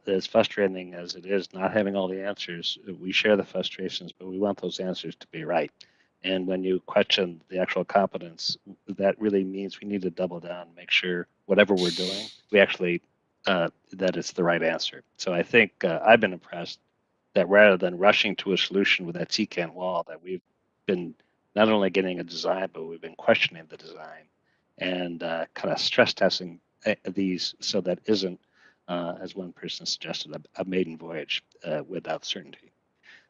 as frustrating as it is not having all the answers, we share the frustrations, but we want those answers to be right. And when you question the actual competence, that really means we need to double down and make sure whatever we're doing, we actually, that it's the right answer. So I think I've been impressed that rather than rushing to a solution with that secant wall, that we've been not only getting a design, but we've been questioning the design and kind of stress testing these so that isn't, as one person suggested, a maiden voyage without certainty.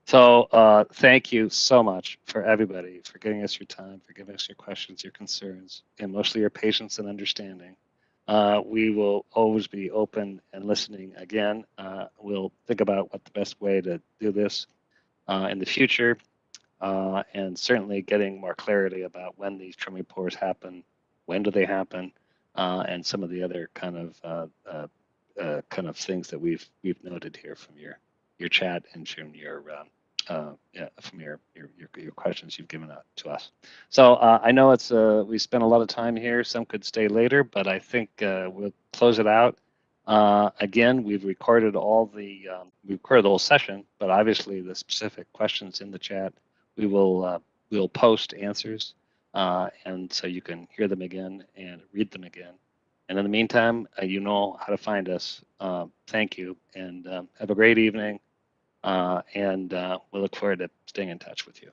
So thank you so much for everybody for giving us your time, for giving us your questions, your concerns, and mostly your patience and understanding. We will always be open and listening again. We'll think about what the best way to do this in the future, and certainly getting more clarity about when these trimming pores happen, when do they happen, and some of the other kind of things that we've noted here from your chat and from your from your questions you've given out to us. So I know it's we spent a lot of time here. Some could stay later, but I think we'll close it out. Again, we've recorded we recorded the whole session, but obviously the specific questions in the chat, we'll post answers, and so you can hear them again and read them again. And in the meantime, you know how to find us. Thank you, and have a great evening. And we'll look forward to staying in touch with you.